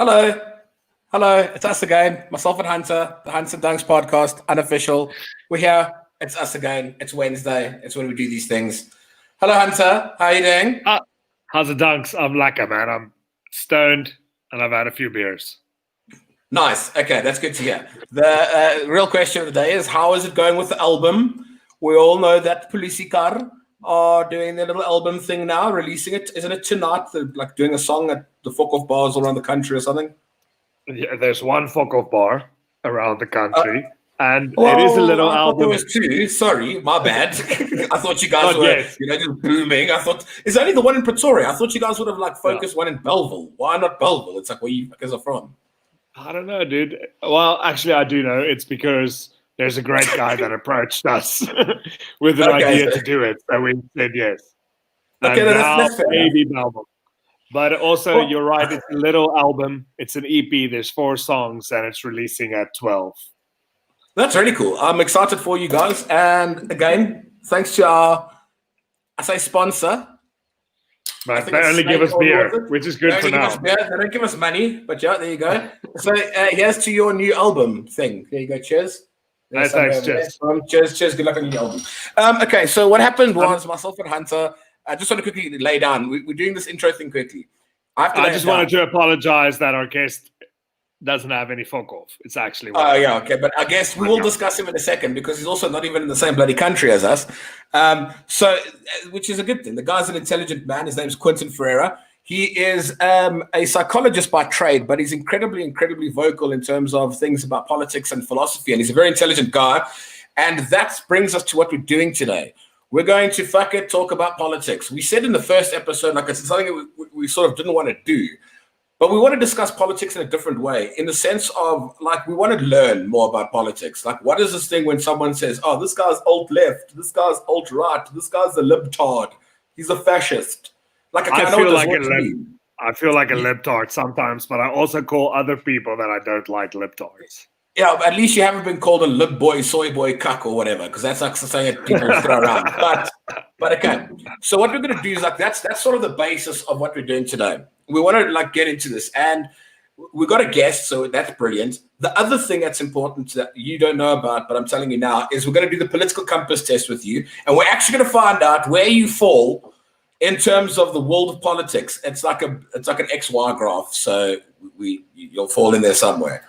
Hello. Hello. It's us again. Myself and Hunter, the Huntz and Dunks podcast, unofficial. We're here. It's us again. It's Wednesday. It's when we do these things. Hello, Hunter. How are you doing? How's it, Dunks? I'm lekker, man. I'm stoned and I've had a few beers. Nice. Okay, that's good to hear. The real question of the day is, how is it going with the album? We all know that Polisikar are doing their little album thing now, releasing it. Isn't it tonight? They're like doing a song at the fuck-off bars all around the country or something? Yeah, there's one fuck-off bar around the country. And it is a little album. There was two. Sorry, my bad. I thought you guys were, just booming. I thought, is there only the one in Pretoria? I thought you guys would have focused one in Belleville. Why not Belleville? It's like where you guys are from. I don't know, dude. Well, actually, I do know. It's because there's a great guy that approached us with an idea to do it. So we said yes. Okay, that's fair. Maybe Belleville. But also, you're right. It's a little album. It's an EP. There's 4 songs, and it's releasing at 12. That's really cool. I'm excited for you guys. And again, thanks to our, sponsor. But they only give us beer, which is good for now. They don't give us money, but yeah, there you go. So here's to your new album thing. There you go. Cheers. Nice, thanks. Cheers. Cheers. Good luck on your album. Okay, so what happened was myself and Hunter, I just want to quickly lay down. We're doing this intro thing quickly. I just wanted to apologize that our guest doesn't have any fuck off. It's actually okay, but I guess we will discuss him in a second because he's also not even in the same bloody country as us. So which is a good thing. The guy's an intelligent man. His name's Quentin Ferreira. He is a psychologist by trade, but he's incredibly vocal in terms of things about politics and philosophy, and he's a very intelligent guy. And that brings us to what we're doing today. We're going to talk about politics. We said in the first episode, it's something we sort of didn't want to do. But we want to discuss politics in a different way, in the sense of, we want to learn more about politics. What is this thing when someone says, oh, this guy's alt-left, this guy's alt-right, this guy's a libtard, he's a fascist. I feel like a libtard sometimes, but I also call other people that I don't like libtards. Yeah, at least you haven't been called a lib boy, soy boy, cuck or whatever, because that's something that people throw around. But okay. So what we're going to do is that's sort of the basis of what we're doing today. We want to get into this, and we got a guest, so that's brilliant. The other thing that's important that you don't know about, but I'm telling you now, is we're going to do the political compass test with you, and we're actually going to find out where you fall in terms of the world of politics, it's like an XY graph. So you'll fall in there somewhere,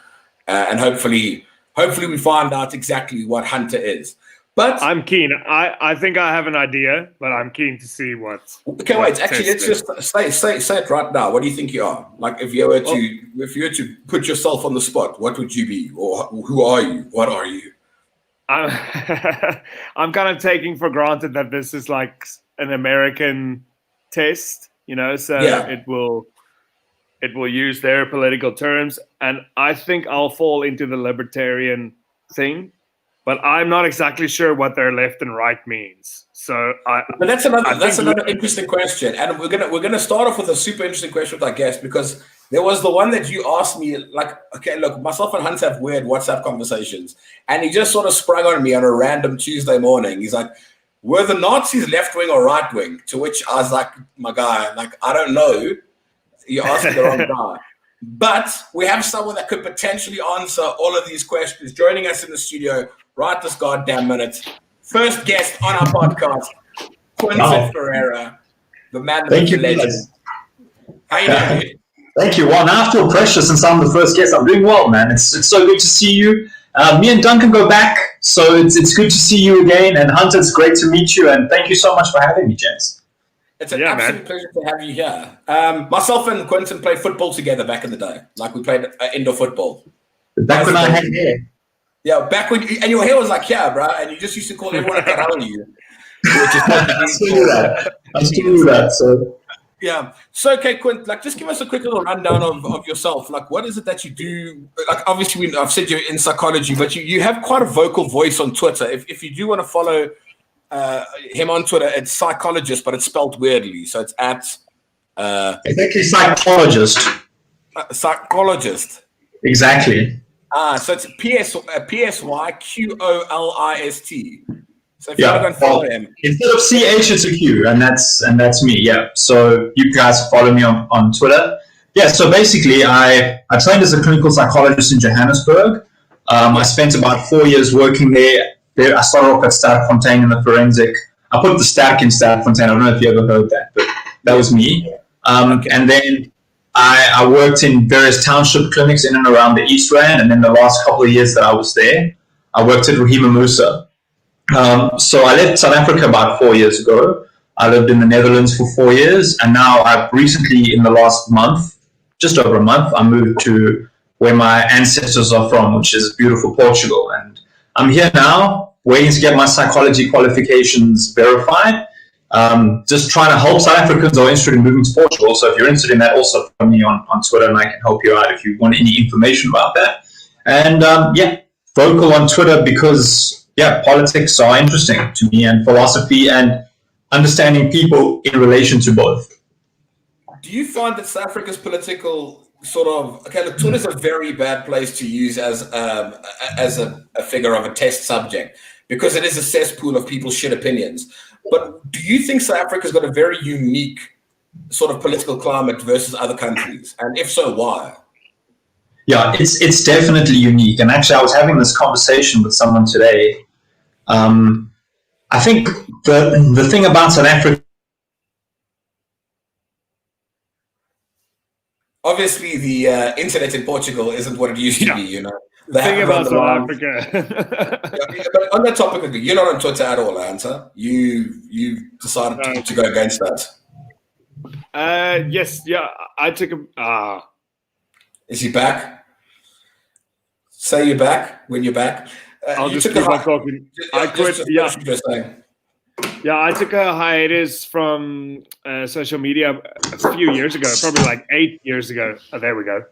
and hopefully we find out exactly what Hunter is. But I'm keen. I think I have an idea, but I'm keen to see what. Okay, wait. Actually, let's just say it right now. What do you think you are? Like, if you were to put yourself on the spot, what would you be, or who are you? What are you? I'm kind of taking for granted that this is like an American test, so it will use their political terms, and I think I'll fall into the libertarian thing, but I'm not exactly sure what their left and right means. So but that's another interesting question, and we're gonna start off with a super interesting question with our guest, because there was the one that you asked me, like, okay, look, myself and Huntz have weird WhatsApp conversations, and he just sort of sprung on me on a random Tuesday morning. He's like, were the Nazis left wing or right wing? To which I was like, my guy, like, I don't know. You asked the wrong guy. But we have someone that could potentially answer all of these questions. Joining us in the studio right this goddamn minute. First guest on our podcast, Quentin Ferreira, the man, the legend. How you doing, dude? Thank you. Well, now I feel pressure since I'm the first guest. I'm doing well, man. It's so good to see you. Me and Duncan go back, so it's good to see you again. And Hunter, it's great to meet you. And thank you so much for having me, James. It's an absolute pleasure to have you here. Myself and Quentin played football together back in the day. Like, we played indoor football. Back when I had hair. Yeah, back when and your hair was like, yeah, bro, and you just used to call everyone a Karali. Which is I still do that. So. Yeah. So, okay, Quint, like, just give us a quick little rundown of yourself. Like, what is it that you do? Like, obviously, I've said you're in psychology, but you have quite a vocal voice on Twitter. If you do want to follow him on Twitter, it's psychologist, but it's spelled weirdly. So it's at... it's actually psychologist. Psychologist. Exactly. So it's PSYQOLIST. So if you want to go and follow him. Instead of CH, it's a Q, and that's me, yeah. So you guys follow me on Twitter. Yeah, so basically I trained as a clinical psychologist in Johannesburg. I spent about 4 years working there. I started off at Sterkfontein in the forensic. I put the stack in Sterkfontein. I don't know if you ever heard that, but that was me. And then I worked in various township clinics in and around the East Rand, and then the last couple of years that I was there, I worked at Rahima Musa. So I left South Africa about 4 years ago. I lived in the Netherlands for 4 years, and now I've recently, in the last month, just over a month, I moved to where my ancestors are from, which is beautiful Portugal. And I'm here now, waiting to get my psychology qualifications verified. Just trying to help South Africans who are interested in moving to Portugal. So if you're interested in that, also follow me on Twitter, and I can help you out if you want any information about that. And vocal on Twitter because politics are interesting to me, and philosophy, and understanding people in relation to both. Do you find that South Africa's political look, Twitter's a very bad place to use as a figure of a test subject, because it is a cesspool of people's shit opinions. But do you think South Africa's got a very unique sort of political climate versus other countries? And if so, why? Yeah, it's definitely unique. And actually, I was having this conversation with someone today. I think the thing about South Africa, obviously, the internet in Portugal isn't what it used to be. You know, the thing about South Africa. But on that topic, you're not on Twitter at all, Hunter. You decided to go against that. Yes, yeah, I took a. Is he back? Say you're back when you're back. I'll just keep on talking. I quit. Yeah, I took a hiatus from social media a few years ago, probably like 8 years ago. Oh, there we go.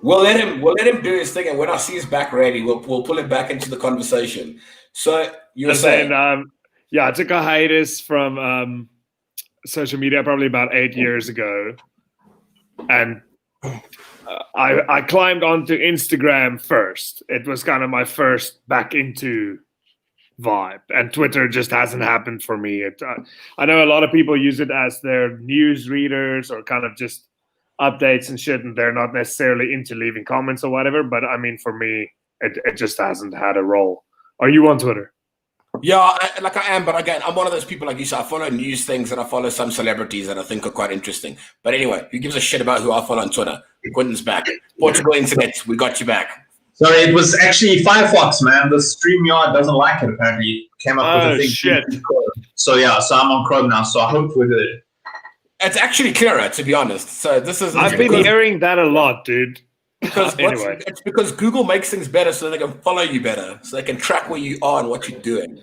We'll let him do his thing, and when I see his back ready, we'll pull him back into the conversation. So you were saying, I took a hiatus from social media probably about 8 years ago, and. I climbed onto Instagram first. It was kind of my first back into vibe, and Twitter just hasn't happened for me. I know a lot of people use it as their news readers or kind of just updates and shit, and they're not necessarily into leaving comments or whatever. But I mean, for me, it just hasn't had a role. Are you on Twitter? Yeah, I am, but again, I'm one of those people like you said. I follow news things and I follow some celebrities that I think are quite interesting. But anyway, who gives a shit about who I follow on Twitter? Quentin's back. Portugal Internet, we got you back. Sorry, it was actually Firefox, man. The StreamYard doesn't like it, apparently. It came up with a thing. Shit. So yeah, so I'm on Chrome now, so I hope we're good. It's actually clearer, to be honest. So this is... I've been hearing that a lot, dude. Because anyway. It's because Google makes things better so they can follow you better, so they can track where you are and what you're doing.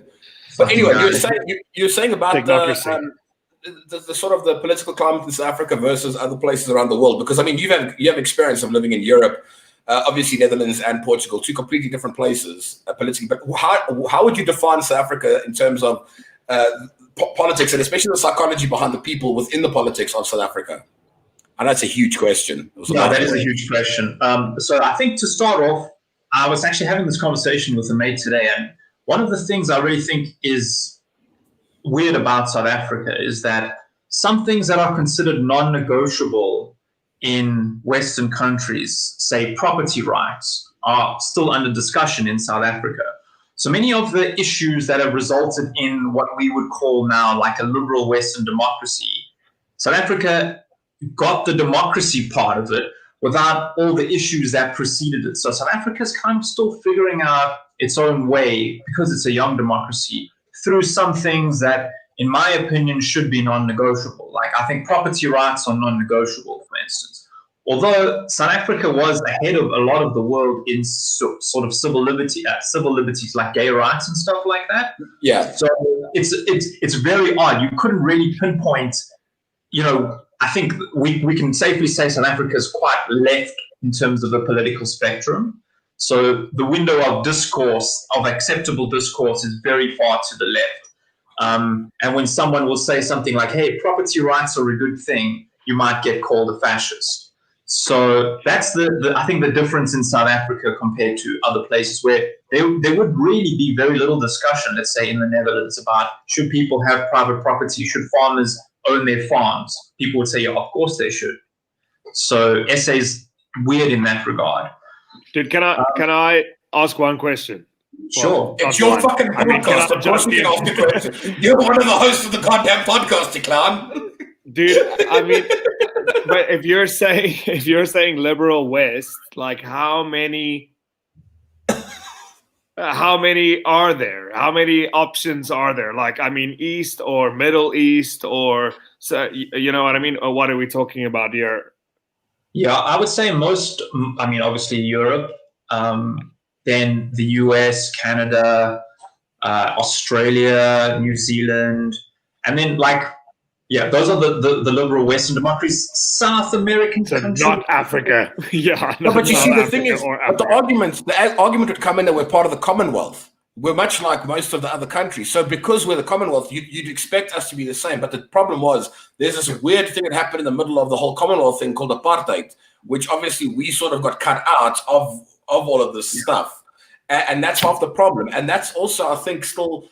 But anyway, you're saying about the sort of the political climate in South Africa versus other places around the world. Because I mean, you have experience of living in Europe, obviously Netherlands and Portugal, two completely different places politically. But how would you define South Africa in terms of politics and especially the psychology behind the people within the politics of South Africa? And that's a huge question. Yeah, that is a huge question. So I think to start off, I was actually having this conversation with a mate today, and one of the things I really think is weird about South Africa is that some things that are considered non-negotiable in Western countries, say property rights, are still under discussion in South Africa. So many of the issues that have resulted in what we would call now like a liberal Western democracy, South Africa got the democracy part of it without all the issues that preceded it. So South Africa is kind of still figuring out its own way, because it's a young democracy, through some things that, in my opinion, should be non-negotiable. Like I think property rights are non-negotiable, for instance. Although South Africa was ahead of a lot of the world in sort of civil liberties like gay rights and stuff like that. Yeah. So it's very odd. You couldn't really pinpoint, I think we can safely say South Africa is quite left in terms of the political spectrum. So the window of discourse, of acceptable discourse, is very far to the left. And when someone will say something like, hey, property rights are a good thing, you might get called a fascist. So that's I think the difference in South Africa compared to other places where there would really be very little discussion, let's say in the Netherlands, about should people have private property, should farmers own their farms. People would say, yeah, of course they should. So SA is weird in that regard. Dude, can I ask one question? Sure. It's your fucking podcast. Of course you can ask the question. You're one of the hosts of the goddamn podcast, you clown. Dude, I mean, but if you're saying liberal West, like how many are there? How many options are there? Like, I mean, East or Middle East, or so, you know what I mean? Or what are we talking about here? Yeah, I would say obviously Europe, then the US, Canada, Australia, New Zealand, and then those are the liberal Western democracies. South American countries. Not Africa. Yeah. No, but you see, the thing is, the argument would come in that we're part of the Commonwealth. We're much like most of the other countries. So because we're the Commonwealth, you'd expect us to be the same. But the problem was there's this weird thing that happened in the middle of the whole Commonwealth thing called apartheid, which obviously we sort of got cut out of all of this stuff. And that's half the problem. And that's also, I think, still,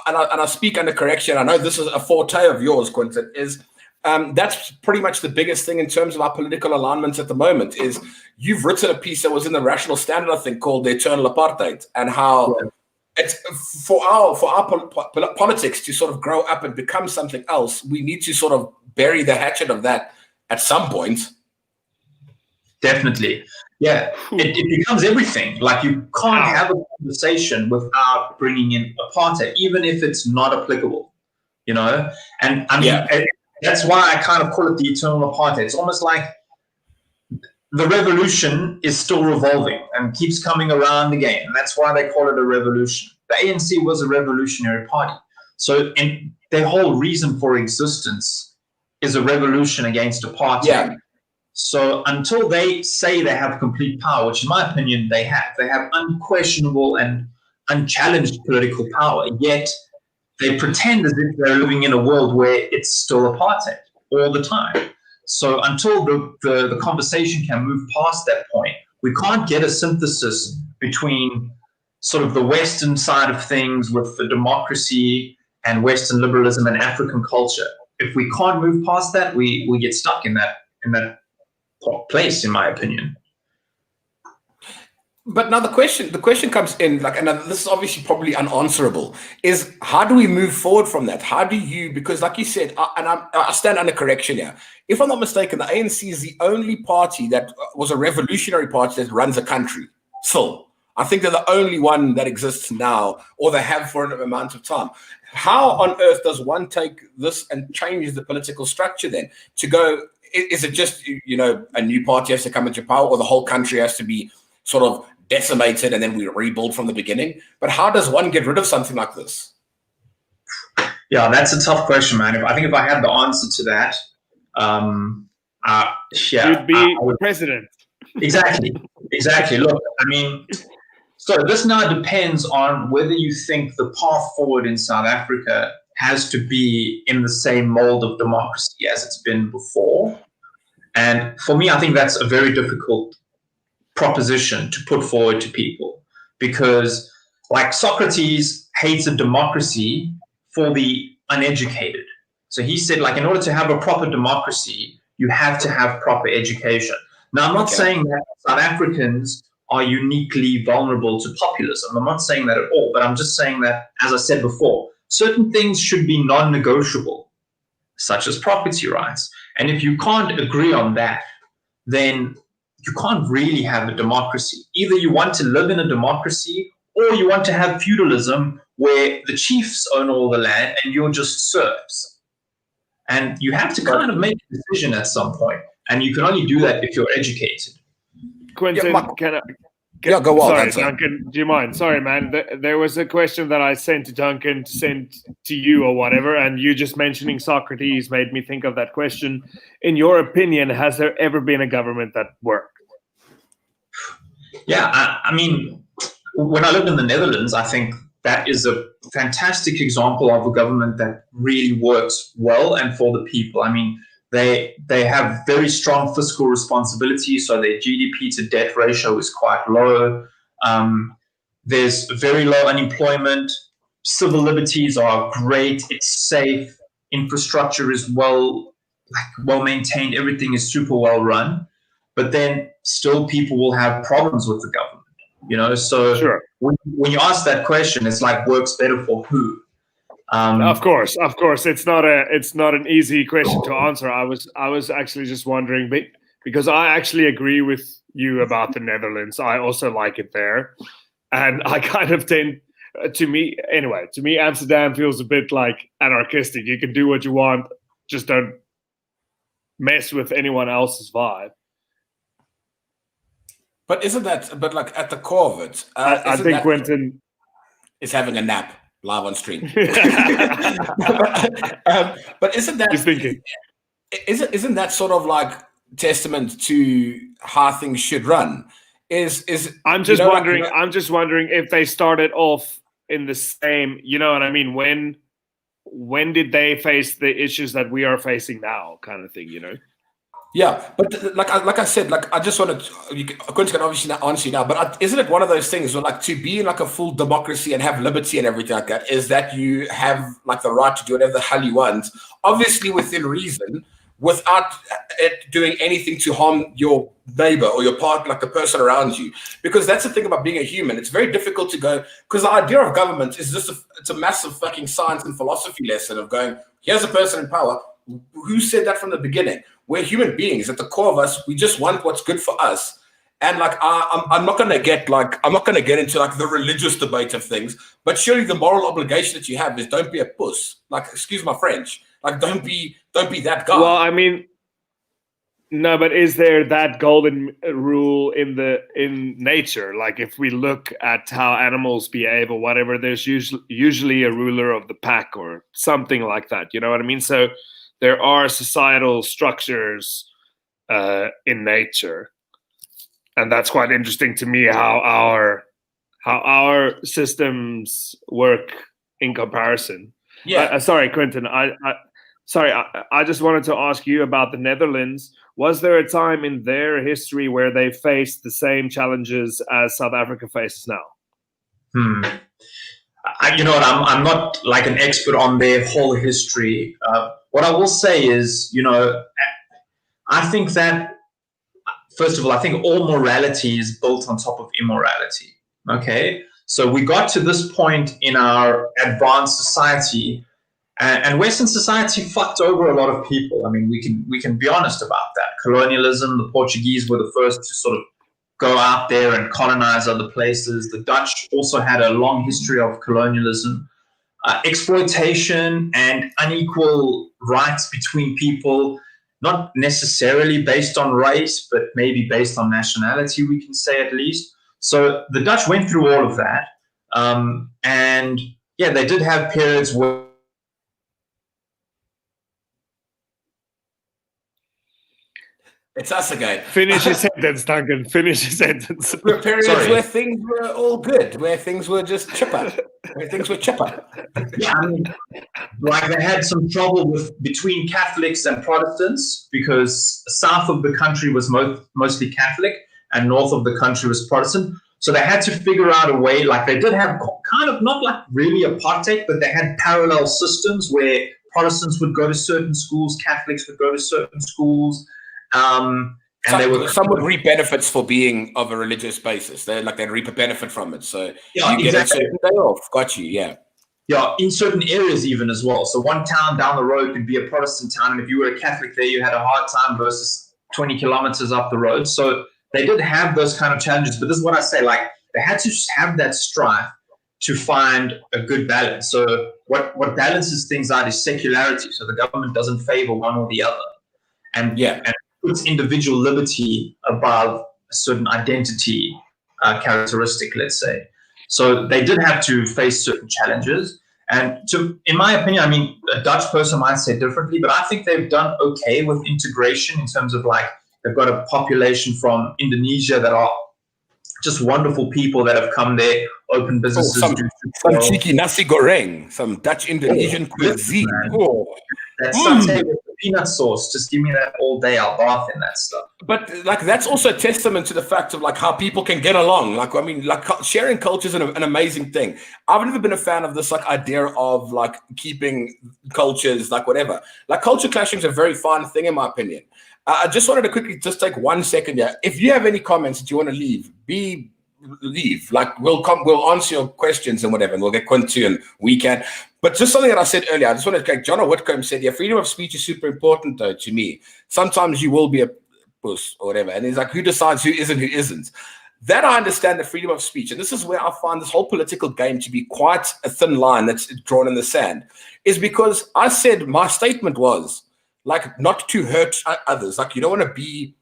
and I speak under correction, I know this is a forte of yours, Quentin, is that's pretty much the biggest thing in terms of our political alignments at the moment, is you've written a piece that was in the Rational Standard, I think, called The Eternal Apartheid, and how it's for our politics to sort of grow up and become something else, we need to sort of bury the hatchet of that at some point. Definitely. Yeah, it becomes everything. Like, you can't have a conversation without bringing in apartheid, even if it's not applicable, And I mean, that's why I kind of call it the eternal apartheid. It's almost like the revolution is still revolving and keeps coming around again. And that's why they call it a revolution. The ANC was a revolutionary party. So their whole reason for existence is a revolution against apartheid. Yeah. So until they say they have complete power, which in my opinion they have unquestionable and unchallenged political power, yet they pretend as if they're living in a world where it's still apartheid all the time. So until the conversation can move past that point, we can't get a synthesis between sort of the Western side of things with the democracy and Western liberalism and African culture. If we can't move past that, we get stuck in that place, in my opinion. But now the question comes in, like, and this is obviously probably unanswerable, is how do we move forward from that? How do you, because like you said, I stand under correction here. If I'm not mistaken, the ANC is the only party that was a revolutionary party that runs a country. Still, I think they're the only one that exists now, or they have for an amount of time. How on earth does one take this and change the political structure then to go, is it just, a new party has to come into power, or the whole country has to be sort of decimated and then we rebuild from the beginning? But how does one get rid of something like this? Yeah, that's a tough question, man. I think if I had the answer to that, you'd be president. Exactly. Look, I mean, so this now depends on whether you think the path forward in South Africa has to be in the same mold of democracy as it's been before. And for me, I think that's a very difficult proposition to put forward to people, because like Socrates hated democracy for the uneducated. So he said, like, in order to have a proper democracy, you have to have proper education. Now, I'm not saying that South Africans are uniquely vulnerable to populism. I'm not saying that at all, but I'm just saying that, as I said before, certain things should be non-negotiable, such as property rights. And if you can't agree on that, then you can't really have a democracy. Either you want to live in a democracy, or you want to have feudalism where the chiefs own all the land and you're just serfs. And you have to kind of make a decision at some point. And you can only do that if you're educated. Quentin, go on. Sorry, Duncan, do you mind? Sorry, man. There was a question that I sent to Duncan to send to you or whatever, and you just mentioning Socrates made me think of that question. In your opinion, has there ever been a government that worked? Yeah, I mean, when I lived in the Netherlands, I think that is a fantastic example of a government that really works well and for the people. I mean, they have very strong fiscal responsibility, so their GDP to debt ratio is quite low. There's very low unemployment. Civil liberties are great. It's safe. Infrastructure is well maintained. Everything is super well run. But then still people will have problems with the government, So sure. when you ask that question, it's like, works better for who? Of course, it's not an easy question to answer. I was actually just wondering, because I actually agree with you about the Netherlands. I also like it there, and I kind of tend, to me, Amsterdam feels a bit like anarchistic. You can do what you want, just don't mess with anyone else's vibe. But isn't that? But like at the core of it, I think Quentin is having a nap live on stream. But isn't that? He's thinking. Isn't that sort of like testament to how things should run? I'm just wondering. I'm just wondering if they started off in the same. You know what I mean? When did they face the issues that we are facing now, kind of thing? Yeah, but like I said, I just wanted Quentin can obviously not answer you now, but isn't it one of those things where, like, to be in like a full democracy and have liberty and everything like that, is that you have like the right to do whatever the hell you want, obviously within reason, without it doing anything to harm your neighbor or your partner, like the person around you. Because that's the thing about being a human. It's very difficult to go, because the idea of government is just it's a massive fucking science and philosophy lesson of going, here's a person in power. Who said that from the beginning? We're human beings. At the core of us, we just want what's good for us. And like, I'm not gonna get into like the religious debate of things. But surely the moral obligation that you have is don't be a puss. Like, excuse my French. Like, don't be that guy. Well, I mean, no, but is there that golden rule in nature? Like, if we look at how animals behave or whatever, there's usually a ruler of the pack or something like that. You know what I mean? So there are societal structures in nature, and that's quite interesting to me how our systems work in comparison. Yeah. Sorry, Quentin. I just wanted to ask you about the Netherlands. Was there a time in their history where they faced the same challenges as South Africa faces now? You know what? I'm not like an expert on their whole history. What I will say is, I think that first of all, I think all morality is built on top of immorality. Okay, so we got to this point in our advanced society, and Western society fucked over a lot of people. I mean, we can be honest about that. Colonialism, the Portuguese were the first to sort of go out there and colonize other places. The Dutch also had a long history of colonialism, exploitation and unequal rights between people, not necessarily based on race, but maybe based on nationality, we can say at least. So the Dutch went through all of that. And yeah, they did have periods where it's us again. Finish your sentence, Duncan. Finish your sentence. There were periods where things were all good, where things were just chipper, where things were chipper. Yeah, I mean, like they had some trouble between Catholics and Protestants, because south of the country was mostly Catholic and north of the country was Protestant. So they had to figure out a way, like they did have kind of not like really apartheid, but they had parallel systems where Protestants would go to certain schools, Catholics would go to certain schools. And some would reap benefits for being of a religious basis. They'd reap a benefit from it. So yeah, you get a certain day off. Got you, yeah. Yeah, in certain areas even as well. So one town down the road could be a Protestant town, and if you were a Catholic there, you had a hard time versus 20 kilometers up the road. So they did have those kind of challenges. But this is what I say, like they had to have that strife to find a good balance. So what balances things out is secularity. So the government doesn't favor one or the other. And puts individual liberty above a certain identity characteristic, let's say. So they did have to face certain challenges. And in my opinion, I mean, a Dutch person might say differently, but I think they've done okay with integration in terms of like they've got a population from Indonesia that are just wonderful people that have come there, open businesses. Some cheeky nasi goreng, some Dutch Indonesian cuisine. That satay with the peanut sauce, just give me that all day. I'll bath in that stuff. But like that's also a testament to the fact of like how people can get along. Like I mean, like sharing culture is an amazing thing. I've never been a fan of this like idea of like keeping cultures like whatever. Like culture clashing is a very fun thing in my opinion. I just wanted to quickly just take 1 second here. If you have any comments that you want to leave, leave. Like we'll answer your questions and whatever, and we'll get Quentin and we can. But just something that I said earlier, I just wanted to like John Whitcomb said, yeah, freedom of speech is super important though to me. Sometimes you will be a puss or whatever. And he's like, who decides who is and who isn't? That I understand the freedom of speech. And this is where I find this whole political game to be quite a thin line that's drawn in the sand, is because I said my statement was like not to hurt others. Like you don't want to be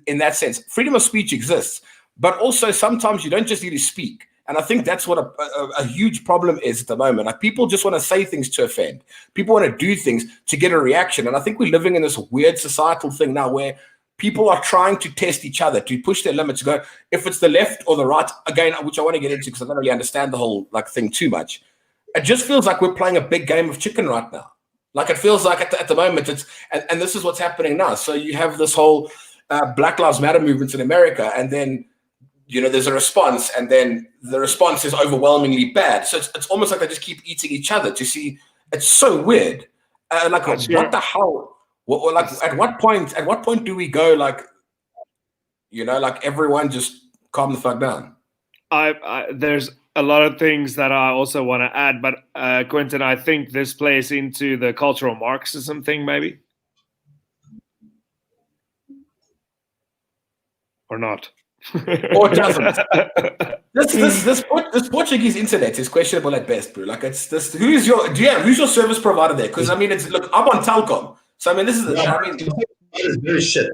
in that sense. Freedom of speech exists, but also sometimes you don't just need to speak. And I think that's what a huge problem is at the moment. Like people just want to say things to offend. People want to do things to get a reaction. And I think we're living in this weird societal thing now where people are trying to test each other, to push their limits, to go, if it's the left or the right, again, which I want to get into because I don't really understand the whole like thing too much. It just feels like we're playing a big game of chicken right now. Like it feels like at the moment it's, and this is what's happening now. So you have this whole Black Lives Matter movement in America, and then you know, there's a response, and then the response is overwhelmingly bad. So it's almost like they just keep eating each other to see. It's so weird. Like, what the hell? Like, at what point do we go, like, you know, like everyone just calm the fuck down? There's a lot of things that I also want to add, but Quentin, I think this plays into the cultural Marxism thing, maybe, or not. Or it doesn't. This Portuguese internet is questionable at best, bro. Like it's this. Who's your service provider there? Because I mean, look, I'm on Telkom, so I mean, this is. It's very shit.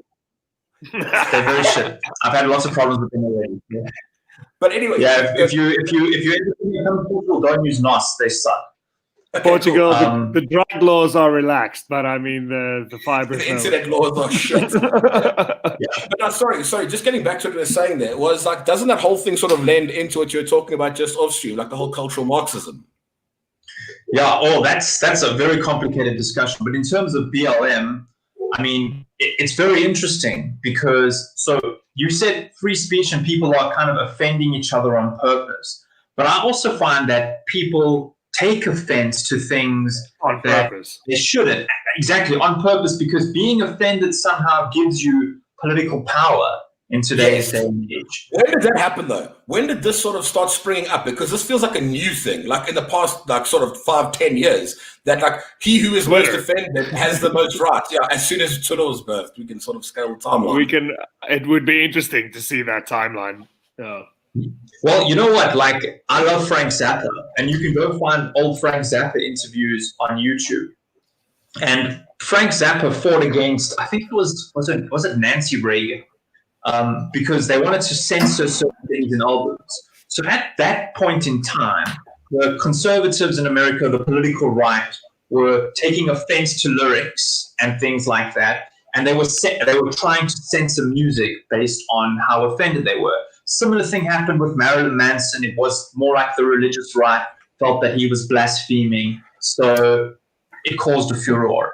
They're very shit. I've had lots of problems with them already. Yeah. But anyway, yeah. If you don't use NOS, they suck. Okay, Portugal, cool. The drug laws are relaxed, but I mean the fiber. The internet laws are shit. Yeah. But no, sorry. Just getting back to what you were saying there was like, doesn't that whole thing sort of lend into what you were talking about just off stream, like the whole cultural Marxism? Yeah. Oh, that's a very complicated discussion. But in terms of BLM, I mean, it's very interesting because so you said free speech and people are kind of offending each other on purpose, but I also find that people take offense to things on purpose. They shouldn't. Exactly, on purpose, because being offended somehow gives you political power. in today's day and age. When did that happen, though? When did this sort of start springing up? Because this feels like a new thing, like in the past, like sort of 5-10 years, that like he who is most offended has the most rights. Yeah, as soon as Twitter was birthed, we can sort of scale the timeline. It would be interesting to see that timeline. Yeah. Well, you know what? Like, I love Frank Zappa, and you can go find old Frank Zappa interviews on YouTube. And Frank Zappa fought against, I think it was it Nancy Reagan? Because they wanted to censor certain things in albums. So at that point in time, the conservatives in America, the political right, were taking offense to lyrics and things like that, and they were trying to censor music based on how offended they were. Similar thing happened with Marilyn Manson. It was more like the religious right felt that he was blaspheming, so it caused a furor.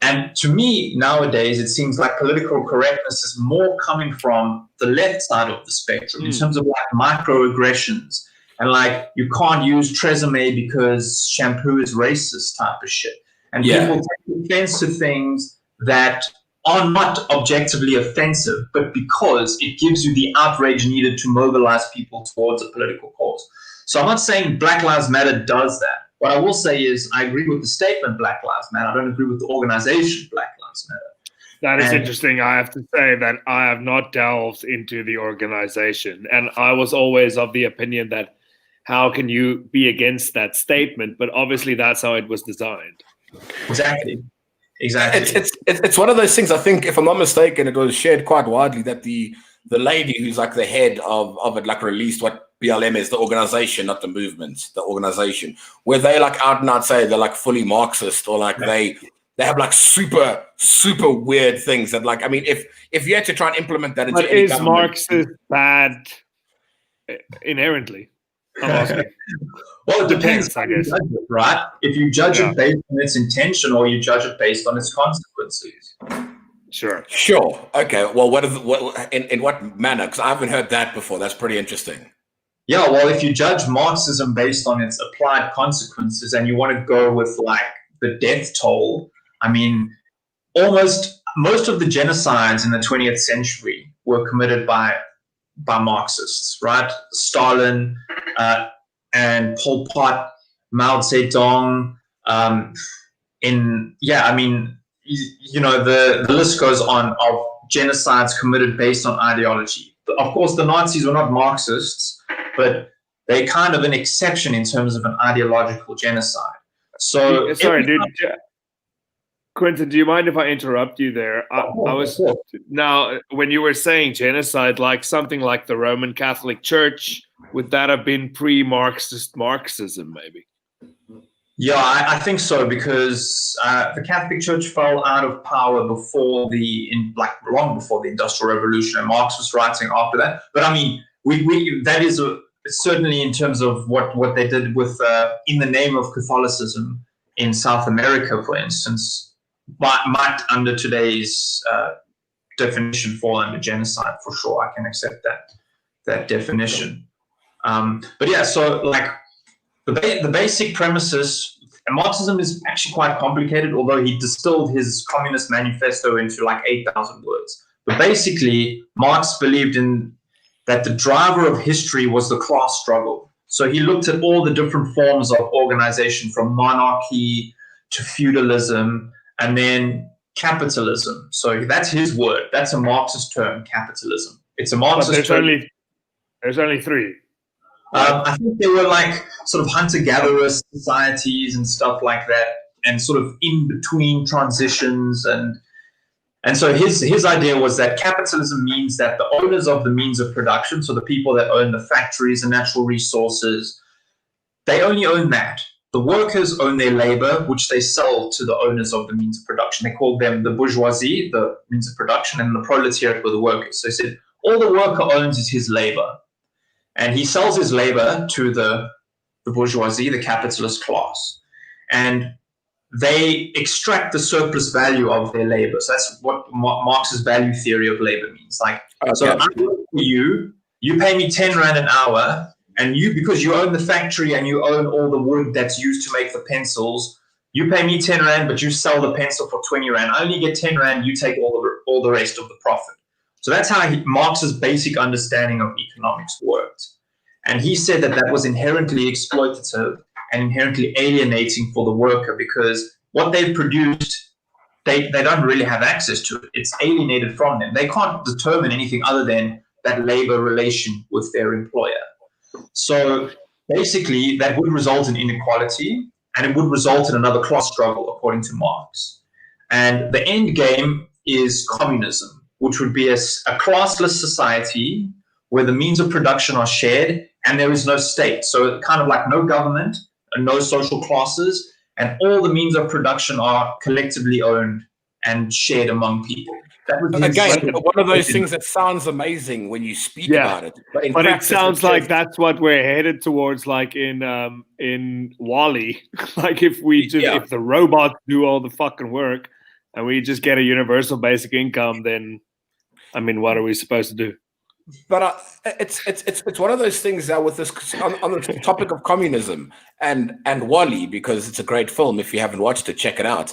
And to me, nowadays, it seems like political correctness is more coming from the left side of the spectrum in terms of like microaggressions and like you can't use Tresemme because shampoo is racist type of shit. And people take offense to things that are not objectively offensive, but because it gives you the outrage needed to mobilize people towards a political cause. So I'm not saying Black Lives Matter does that. What I will say is I agree with the statement Black Lives Matter. I don't agree with the organization Black Lives Matter. That is interesting. I have to say that I have not delved into the organization. And I was always of the opinion that how can you be against that statement? But obviously that's how it was designed. Exactly. It's one of those things, I think, if I'm not mistaken, it was shared quite widely that the lady who's like the head of it like released what BLM is, the organization, not the movement, the organization, where they like out and out say they're like fully Marxist or like they have like super, super weird things that like, I mean, if you had to try and implement that into any is Marxist bad inherently? I'm asking. Well, it depends, I guess. Right? If you judge it based on its intention or you judge it based on its consequences. Sure. Okay. Well, in what manner? Because I haven't heard that before. That's pretty interesting. Yeah, well, if you judge Marxism based on its applied consequences and you want to go with like the death toll, I mean, almost most of the genocides in the 20th century were committed by Marxists, right? Stalin and Pol Pot, Mao Zedong. The list goes on of genocides committed based on ideology. Of course, the Nazis were not Marxists, but they're kind of an exception in terms of an ideological genocide. So, Quentin, do you mind if I interrupt you there? Now, when you were saying genocide, like something like the Roman Catholic Church, would that have been pre-Marxist Marxism, maybe? Yeah, I think so, because the Catholic Church fell out of power long before the Industrial Revolution, and Marx was writing after that. But I mean, that is certainly in terms of what they did with in the name of Catholicism in South America, for instance, might under today's definition fall under genocide for sure. I can accept that definition. But yeah, so like the basic premises, and Marxism is actually quite complicated, although he distilled his Communist Manifesto into like 8,000 words. But basically, Marx believed in that the driver of history was the class struggle. So he looked at all the different forms of organization, from monarchy to feudalism, and then capitalism. So that's his word. That's a Marxist term, capitalism. It's a Marxist term. There's only three. I think there were like sort of hunter-gatherer societies and stuff like that, and sort of in between transitions, and so his idea was that capitalism means that the owners of the means of production, so the people that own the factories and natural resources, they only own that. The workers own their labor, which they sell to the owners of the means of production. They called them the bourgeoisie, the means of production, and the proletariat were the workers. So he said all the worker owns is his labor. And he sells his labor to the bourgeoisie, the capitalist class. And they extract the surplus value of their labor. So that's what Marx's value theory of labor means. Like, so I work for you pay me 10 Rand an hour, and because you own the factory and you own all the wood that's used to make the pencils, you pay me 10 Rand, but you sell the pencil for 20 Rand. I only get 10 Rand, you take all the rest of the profit. So that's how Marx's basic understanding of economics worked. And he said that that was inherently exploitative and inherently alienating for the worker, because what they've produced, they don't really have access to it. It's alienated from them. They can't determine anything other than that labor relation with their employer. So basically, that would result in inequality, and it would result in another class struggle, according to Marx. And the end game is communism, which would be a classless society where the means of production are shared and there is no state. So kind of like no government and no social classes, and all the means of production are collectively owned and shared among people. That would be again one of those things that sounds amazing when you speak about it, but it sounds like that's what we're headed towards, like in WALL-E. Like if if the robots do all the fucking work and we just get a universal basic income, then I mean, what are we supposed to do? But it's one of those things that with this on the topic of communism and WALL-E, because it's a great film. If you haven't watched it, check it out.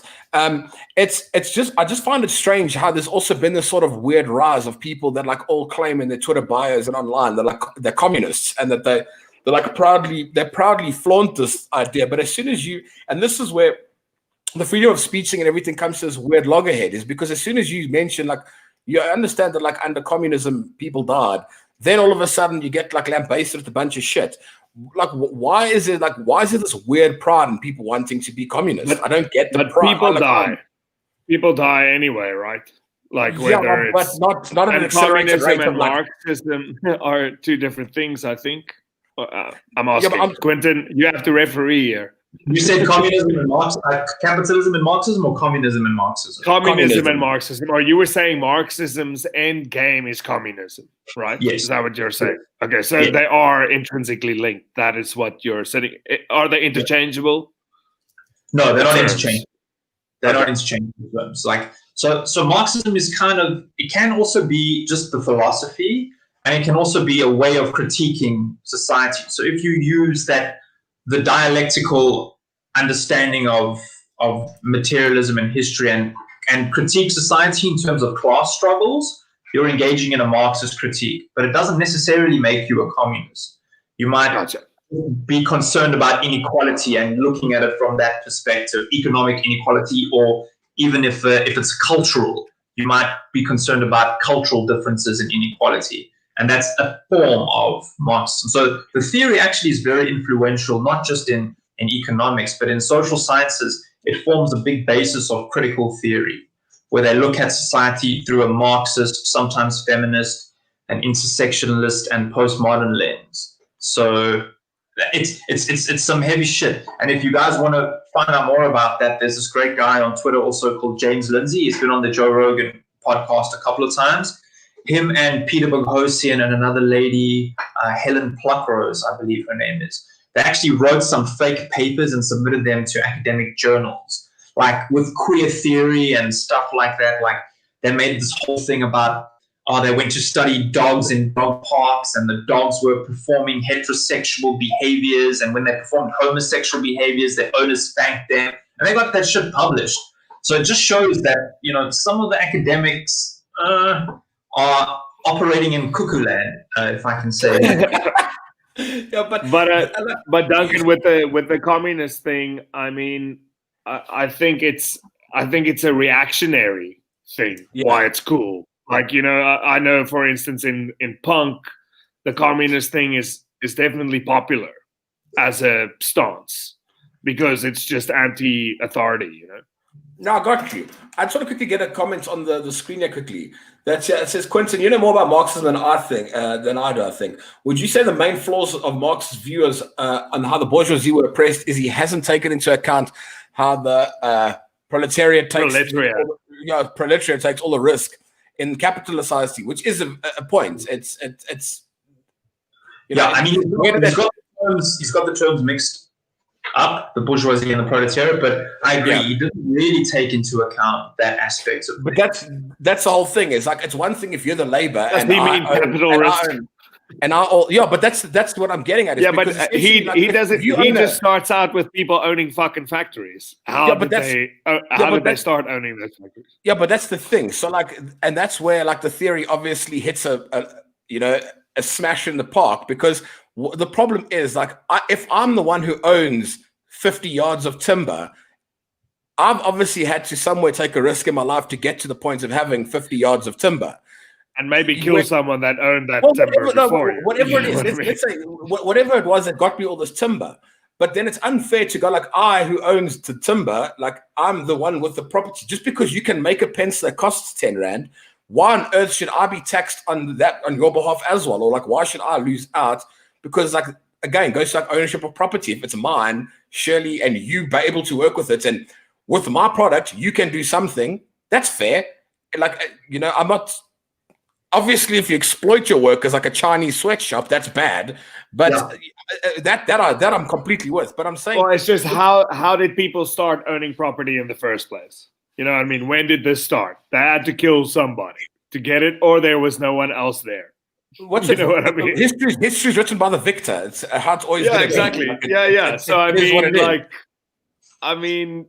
It's just, I just find it strange how there's also been this sort of weird rise of people that like all claim in their Twitter bios and online they're communists, and that they're like proudly flaunt this idea. But as soon as and this is where the freedom of speeching and everything comes to this weird loggerhead, is because as soon as you mention like, you understand that like under communism people died, then all of a sudden you get like lambasted with a bunch of shit. Like why is it this weird pride in people wanting to be communist? I don't get the pride. People die. People die anyway, right? Like whether but not an accelerated rate and of like, Marxism are two different things, I think. I'm asking Quentin, you have to referee here. You said communism and Marxism, capitalism and Marxism, or communism and Marxism? Communism and Marxism. Or you were saying Marxism's end game is communism, right? Yes. Is that what you're saying? Okay, so they are intrinsically linked. That is what you're saying. Are they interchangeable? No, they're not interchangeable. They're not interchangeable terms. Like so Marxism is kind of, it can also be just the philosophy, and it can also be a way of critiquing society. So if you use the dialectical understanding of materialism and history and critique society in terms of class struggles, you're engaging in a Marxist critique. But it doesn't necessarily make you a communist. You might be concerned about inequality and looking at it from that perspective, economic inequality, or even if it's cultural, you might be concerned about cultural differences and inequality. And that's a form of Marxism. So the theory actually is very influential, not just in economics, but in social sciences. It forms a big basis of critical theory, where they look at society through a Marxist, sometimes feminist, an intersectionalist, and postmodern lens. So it's some heavy shit. And if you guys want to find out more about that, there's this great guy on Twitter also called James Lindsay. He's been on the Joe Rogan podcast a couple of times. Him and Peter Boghossian and another lady, Helen Pluckrose, I believe her name is. They actually wrote some fake papers and submitted them to academic journals, like with queer theory and stuff like that. Like they made this whole thing about, they went to study dogs in dog parks, and the dogs were performing heterosexual behaviors, and when they performed homosexual behaviors, their owners spanked them, and they got that shit published. So it just shows that, some of the academics are operating in cuckoo land, if I can say. But Duncan, with the communist thing, I mean, I think it's a reactionary thing. Yeah. Why it's cool, like I know, for instance, in punk, the communist thing is definitely popular as a stance because it's just anti-authority, No, I got you. I just want to quickly get a comment on the screen here quickly. It says, Quentin, you know more about Marxism than I do, I think. Would you say the main flaws of Marx's view on how the bourgeoisie were oppressed is he hasn't taken into account how the proletariat takes all the risk in capitalist society, which is a point. It's he's got the terms mixed up, the bourgeoisie and the proletariat, but I agree, he doesn't really take into account that aspect of it. But that's the whole thing. It's like, it's one thing if you're the labor and he mean capital risk. And but that's what I'm getting at. Yeah, but he doesn't. He just starts out with people owning fucking factories. How did they start owning those factories? Yeah, but that's the thing. So and that's where the theory obviously hits a smash in the park, because the problem is if I'm the one who owns 50 yards of timber, I've obviously had to somewhere take a risk in my life to get to the point of having 50 yards of timber. And maybe kill someone that owned that timber before you. Whatever it is, let's say whatever it was that got me all this timber. But then it's unfair to go I, who owns the timber, I'm the one with the property. Just because you can make a pencil that costs 10 Rand, why on earth should I be taxed on that on your behalf as well? Or why should I lose out? Because again, goes to ownership of property. If it's mine, surely, and you be able to work with it, and with my product, you can do something. That's fair. I'm not. Obviously, if you exploit your workers like a Chinese sweatshop, that's bad. But that I'm completely with. But I'm saying, well, it's just how did people start owning property in the first place? You know what I mean? When did this start? They had to kill somebody to get it, or there was no one else there. What I mean? History's written by the victor. It's how it's always been. Exactly. So I mean,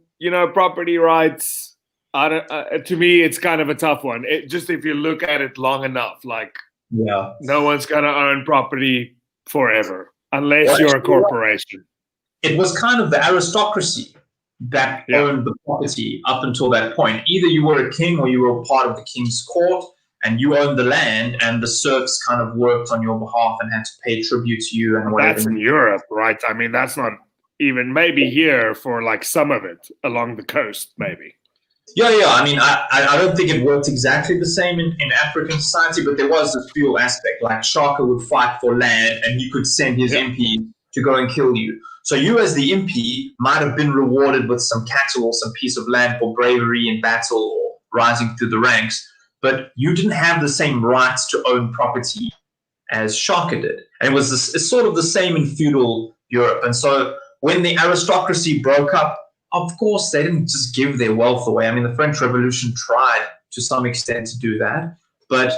property rights. To me, it's kind of a tough one. Just if you look at it long enough, no one's gonna own property forever unless you're a corporation. It was kind of the aristocracy that owned the property up until that point. Either you were a king or you were a part of the king's court, and you owned the land, and the serfs kind of worked on your behalf and had to pay tribute to you and whatever. That's in Europe, right? I mean, that's not even maybe here for some of it along the coast, maybe. Yeah. I mean, I don't think it worked exactly the same in African society, but there was this dual aspect. Shaka would fight for land, and he could send his MP to go and kill you. So you, as the MP, might have been rewarded with some cattle or some piece of land for bravery in battle or rising through the ranks, but you didn't have the same rights to own property as Shaka did. And it's sort of the same in feudal Europe. And so when the aristocracy broke up, of course, they didn't just give their wealth away. I mean, the French Revolution tried to some extent to do that, but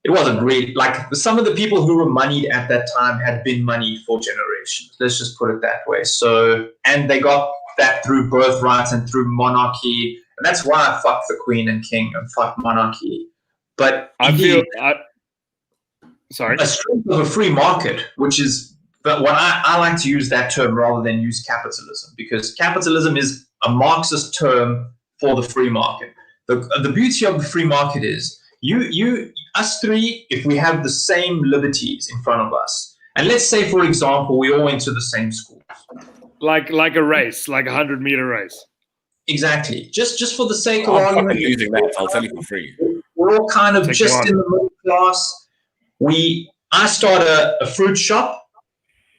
it wasn't really some of the people who were moneyed at that time had been moneyed for generations. Let's just put it that way. So, and they got that through birthright and through monarchy, and that's why I fuck the Queen and King and fuck monarchy. But sorry, a strength of a free market, which is. But I like to use that term rather than use capitalism, because capitalism is a Marxist term for the free market. The beauty of the free market is us three, if we have the same liberties in front of us, and let's say, for example, we all went to the same schools. Like a race, like 100-meter race. Exactly. Just for the sake of argument. Using that, I'll tell you for free. We're all kind of just in the middle class. I start a fruit shop.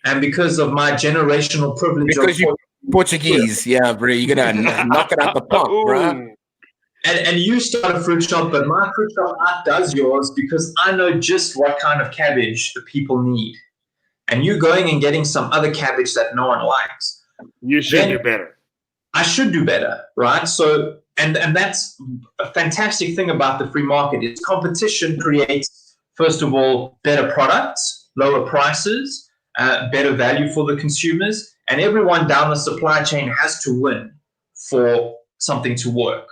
And because of my generational privilege, because you're Portuguese, bro, you're gonna knock it out the park, bro. And you start a fruit shop, but my fruit shop outdoes yours because I know just what kind of cabbage the people need. And you going and getting some other cabbage that no one likes. You should do better. I should do better, right? So, and that's a fantastic thing about the free market is competition creates, first of all, better products, lower prices. Better value for the consumers, and everyone down the supply chain has to win for something to work.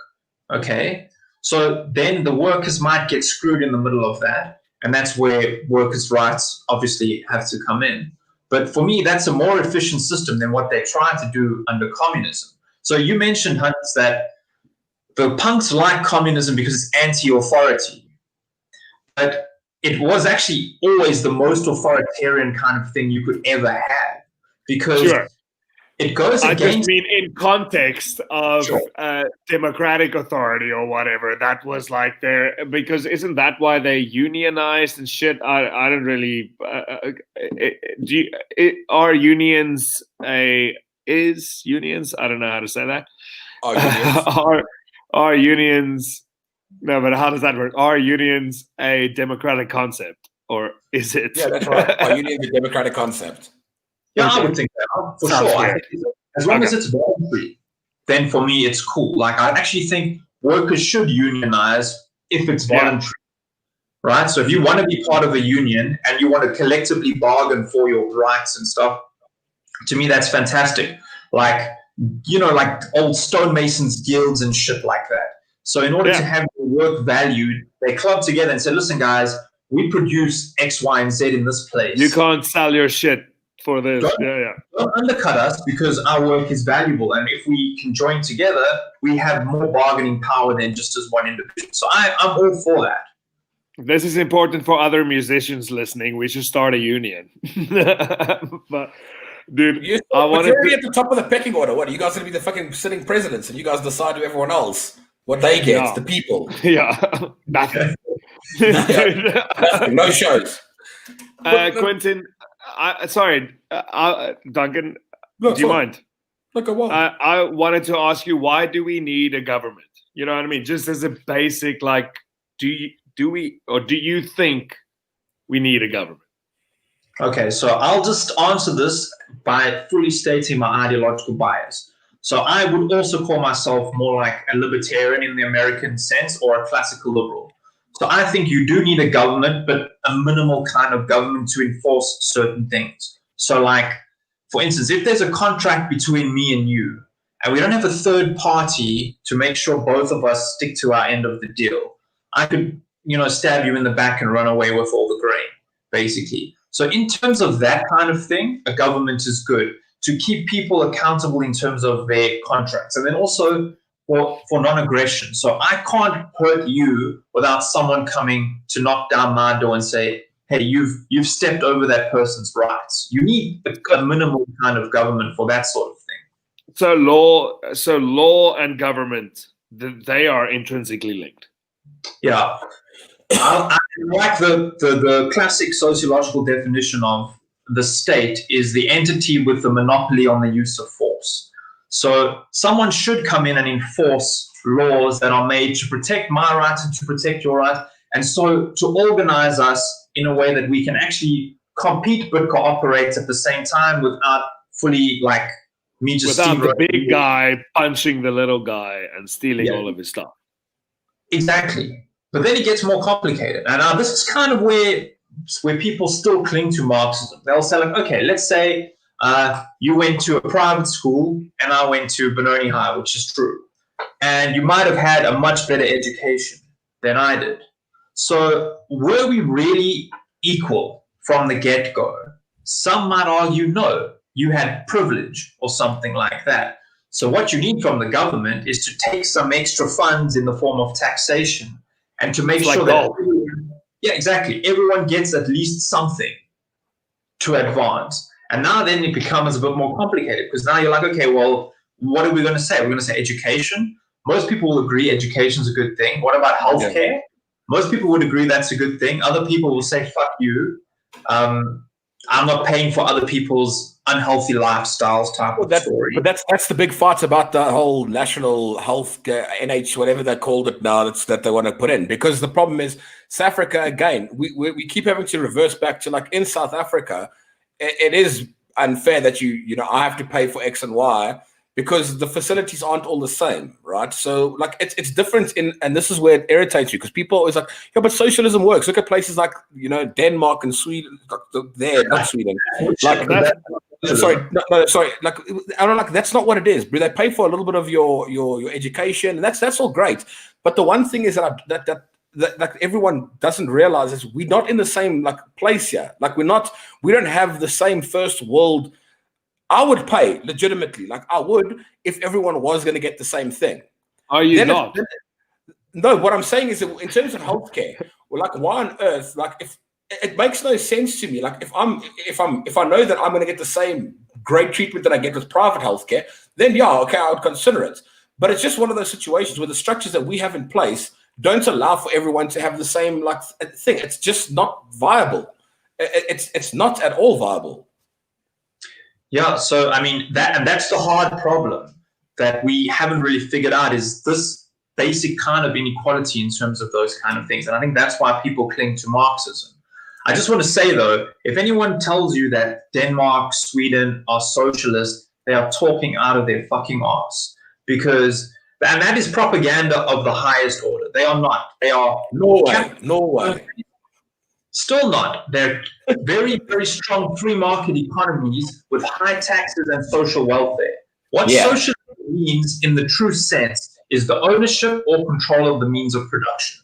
Okay, so then the workers might get screwed in the middle of that, and that's where workers' rights obviously have to come in. But for me, that's a more efficient system than what they tried to do under communism. So you mentioned, Huntz, that the punks like communism because it's anti-authority, but it was actually always the most authoritarian kind of thing you could ever have, because it goes against... I just mean in context of democratic authority or whatever. That was because isn't that why they unionized and shit? I don't really... are unions is unions? I don't know how to say that. Are unions... No, but how does that work? Are unions a democratic concept, or is it? Yeah, that's right. Are unions a democratic concept? Yeah, I would think that for sure. As long as it's voluntary, then for me it's cool. I actually think workers should unionize if it's voluntary, right? So if you want to be part of a union and you want to collectively bargain for your rights and stuff, to me, that's fantastic. Like, like old stonemasons guilds and shit like that. So in order to have your work valued, they club together and say, listen, guys, we produce X, Y, and Z in this place. You can't sell your shit for this. Don't undercut us because our work is valuable. And if we can join together, we have more bargaining power than just as one individual. So I'm all for that. This is important for other musicians listening. We should start a union. But, dude, I want to be at the top of the pecking order. What, are you guys going to be the fucking sitting presidents and you guys decide to everyone else what they get, the people? Yeah, nothing. No shows. Quentin, Duncan, do you mind? Look at what? I wanted to ask you, why do we need a government? You know what I mean? Just as a basic, like, do you think we need a government? Okay, so I'll just answer this by fully stating my ideological bias. So I would also call myself more like a libertarian in the American sense, or a classical liberal. So I think you do need a government, but a minimal kind of government to enforce certain things. So like, for instance, if there's a contract between me and you, and we don't have a third party to make sure both of us stick to our end of the deal, I could, stab you in the back and run away with all the grain, basically. So in terms of that kind of thing, a government is good to keep people accountable in terms of their contracts. And then also for non-aggression. So I can't hurt you without someone coming to knock down my door and say, hey, you've stepped over that person's rights. You need a minimal kind of government for that sort of thing. So law and government, they are intrinsically linked. Yeah. I like the classic sociological definition of the state is the entity with the monopoly on the use of force. So someone should come in and enforce laws that are made to protect my rights and to protect your rights, and so to organize us in a way that we can actually compete but cooperate at the same time without fully without the big guy punching the little guy and stealing all of his stuff. Exactly. But then it gets more complicated. And now this is kind of where people still cling to Marxism. They'll say, okay, let's say you went to a private school and I went to Benoni High, which is true. And you might have had a much better education than I did. So were we really equal from the get-go? Some might argue no, you had privilege or something like that. So what you need from the government is to take some extra funds in the form of taxation and to make sure that everyone gets at least something to advance. And now then it becomes a bit more complicated because now you're like, okay, well, what are we going to say? We're going to say education. Most people will agree education is a good thing. What about healthcare? Yeah. Most people would agree that's a good thing. Other people will say, fuck you. I'm not paying for other people's unhealthy lifestyles type of story. But that's the big fight about the whole national health, NH, whatever they called it now, that they want to put in. Because the problem is, South Africa, again, we keep having to reverse back to in South Africa, it is unfair that I have to pay for X and Y because the facilities aren't all the same, right? So it's different and this is where it irritates you because people are always like, yeah, but socialism works. Look at places like Denmark and Sweden. Not Sweden. Sorry. I don't that's not what it is. They pay for a little bit of your education, and that's all great. But the one thing is that everyone doesn't realize is we're not in the same place here. We don't have the same first world. I would pay legitimately, I would if everyone was going to get the same thing. Are you not? No, what I'm saying is that in terms of healthcare, well, why on earth, if it makes no sense to me. If I know that I'm going to get the same great treatment that I get with private healthcare, then I would consider it. But it's just one of those situations where the structures that we have in place don't allow for everyone to have the same thing. It's just not viable. It's not at all viable. Yeah. So I mean that's the hard problem that we haven't really figured out is this basic kind of inequality in terms of those kind of things, and I think that's why people cling to Marxism. I just want to say, though, if anyone tells you that Denmark, Sweden are socialist, they are talking out of their fucking arse. And that is propaganda of the highest order. They are not. They are Norway. Still not. They're very, very strong free market economies with high taxes and social welfare. What socialism means in the true sense is the ownership or control of the means of production.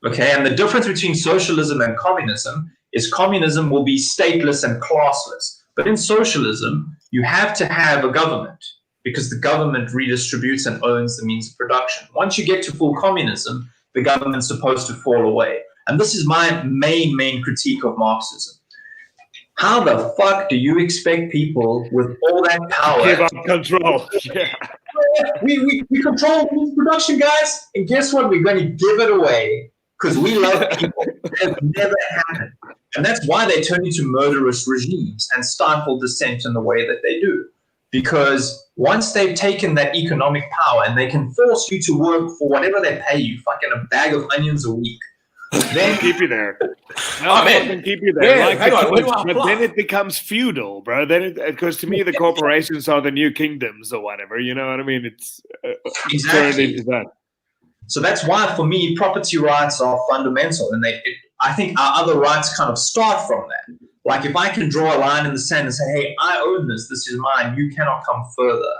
Okay, and the difference between socialism and communism is communism will be stateless and classless. But in socialism, you have to have a government because the government redistributes and owns the means of production. Once you get to full communism, the government's supposed to fall away. And this is my main critique of Marxism. How the fuck do you expect people with all that power give up control? Yeah. We control means production, guys, and guess what? We're going to give it away because we love people. It never happened. And that's why they turn into murderous regimes and stifle dissent in the way that they do. Because once they've taken that economic power and they can force you to work for whatever they pay you, fucking a bag of onions a week, then keep you there. No, man, keep you there. Yeah, but then it becomes feudal, bro. Then because to me the corporations are the new kingdoms or whatever. You know what I mean? It's turned into that. So that's why, for me, property rights are fundamental, and I think our other rights kind of start from that. Like if I can draw a line in the sand and say, "Hey, I own this. This is mine. You cannot come further."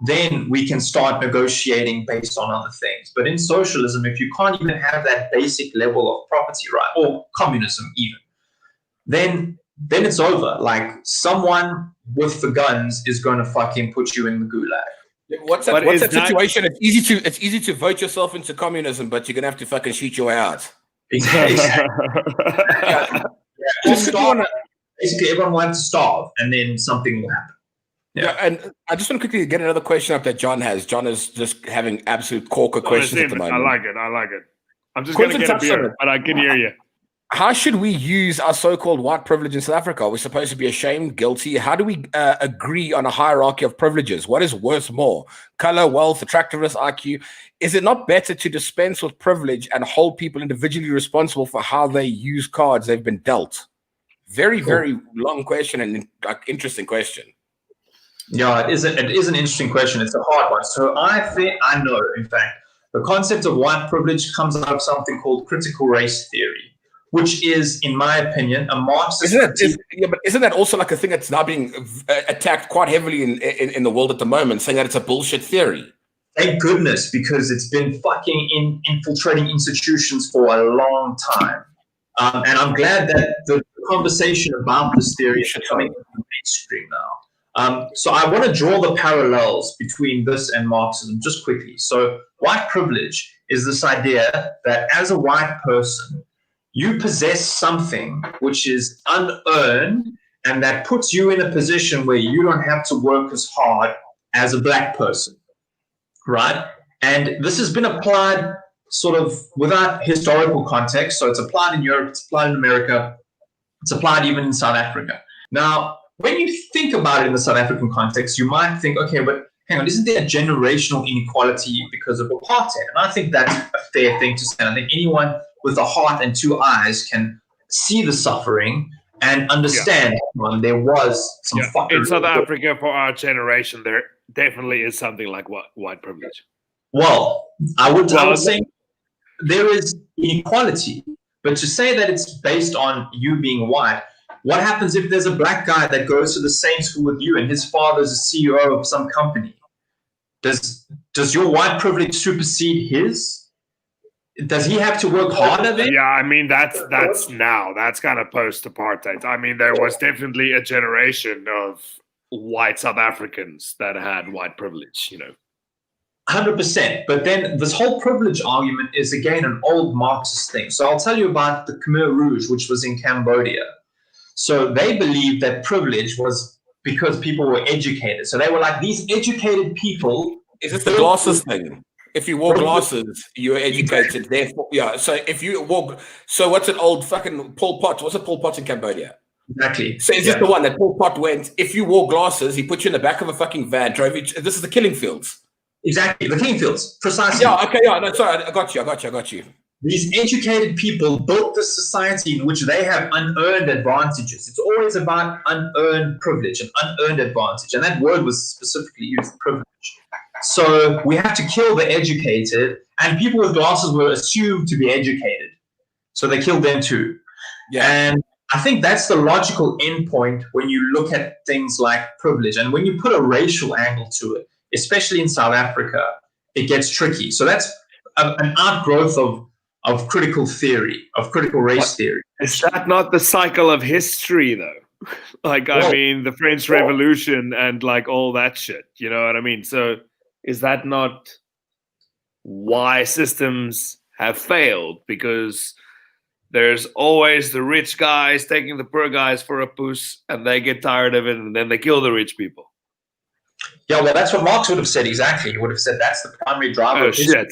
Then we can start negotiating based on other things. But in socialism, if you can't even have that basic level of property right, or communism even, then it's over. Like someone with the guns is going to fucking put you in the gulag. What's that situation? It's easy to vote yourself into communism, but you're gonna have to fucking shoot your way out. Exactly. Basically, everyone wants to starve, and then something will happen. Yeah, and I just want to quickly get another question up that John has. John is just having absolute corker questions at the moment. I like it. I'm just going to get a beer, but I can hear you. How should we use our so-called white privilege in South Africa? Are we supposed to be ashamed, guilty? How do we agree on a hierarchy of privileges? What is worth more? Color, wealth, attractiveness, IQ? Is it not better to dispense with privilege and hold people individually responsible for how they use cards they've been dealt? Very, very long question and interesting question. Yeah, it is an interesting question. It's a hard one. So I know, in fact, the concept of white privilege comes out of something called critical race theory, which is, in my opinion, a Marxist. But isn't that also like a thing that's now being attacked quite heavily in the world at the moment, saying that it's a bullshit theory? Thank goodness, because it's been fucking infiltrating institutions for a long time. And I'm glad that the conversation about this theory is coming to the mainstream now. So I want to draw the parallels between this and Marxism just quickly. So white privilege is this idea that as a white person, you possess something which is unearned and that puts you in a position where you don't have to work as hard as a black person, right? And this has been applied sort of without historical context. So it's applied in Europe, it's applied in America, it's applied even in South Africa. Now, when you think about it in the South African context, you might think, okay, but hang on, isn't there a generational inequality because of apartheid? And I think that's a fair thing to say. I think anyone with a heart and two eyes can see the suffering and understand there was some fuckery. In South Africa, for our generation, there definitely is something like white privilege. Well, I would say there is inequality, but to say that it's based on you being white, what happens if there's a black guy that goes to the same school with you and his father's a CEO of some company? Does your white privilege supersede his? Does he have to work harder then? Yeah, I mean, that's now. That's kind of post-apartheid. I mean, there was definitely a generation of white South Africans that had white privilege, 100%. But then this whole privilege argument is, again, an old Marxist thing. So I'll tell you about the Khmer Rouge, which was in Cambodia. So they believed that privilege was because people were educated. So they were like, these educated people. Is this the glasses thing? If you wore glasses, you're educated. Therefore, so if you wore, so what's an old fucking Pol Pot? What's a Pol Pot in Cambodia? Exactly. So is this the one that Pol Pot went? If you wore glasses, he put you in the back of a fucking van, drove you. This is the killing fields. Exactly, the killing fields, precisely. Yeah. Okay. Yeah. No, sorry. I got you. These educated people built this society in which they have unearned advantages. It's always about unearned privilege and unearned advantage. And that word was specifically used, privilege. So we have to kill the educated, and people with glasses were assumed to be educated. So they killed them too. And I think that's the logical endpoint when you look at things like privilege. And when you put a racial angle to it, especially in South Africa, it gets tricky. So that's an outgrowth of critical theory, of critical race theory. Is that not the cycle of history, though? Like, I mean, the French Revolution and like all that shit. You know what I mean? So is that not why systems have failed? Because there's always the rich guys taking the poor guys for a puss, and they get tired of it, and then they kill the rich people. Yeah, well, that's what Marx would have said exactly. He would have said that's the primary driver. Oh, shit.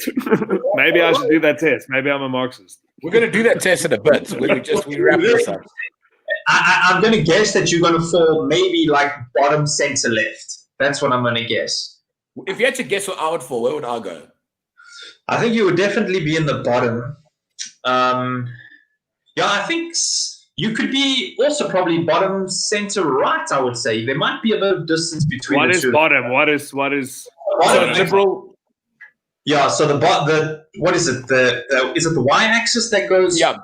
Maybe I should do that test. Maybe I'm a Marxist. We're going to do that test in a bit. We wrap this up. I'm going to guess that you're going to fall maybe like bottom center left. That's what I'm going to guess. If you had to guess what I would fall, where would I go? I think you would definitely be in the bottom. Yeah, I think you could be also probably bottom center right, I would say. There might be a bit of distance between what the is two. Bottom? What is So liberal. Yeah, so the what is it? Is it the y-axis that goes? Yeah.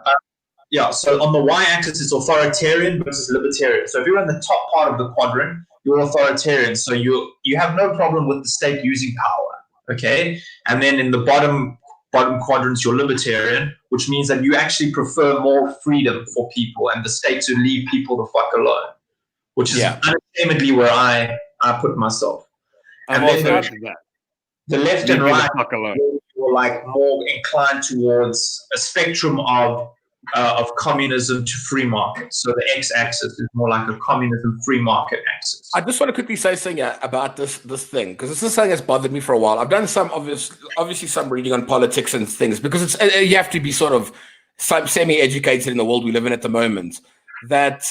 Yeah, so on the y-axis it's authoritarian versus libertarian. So if you're in the top part of the quadrant, you're authoritarian. So you have no problem with the state using power, okay? And then in the bottom quadrants, you're libertarian, which means that you actually prefer more freedom for people and the state to leave people the fuck alone, which is unashamedly where I put myself. I'm and also then the left and right were like more inclined towards a spectrum of communism to free market. So the x-axis is more like a communism free market axis. I just want to quickly say something about this thing, because this is something that's bothered me for a while. I've done some obviously some reading on politics and things, because you have to be sort of semi-educated in the world we live in at the moment. That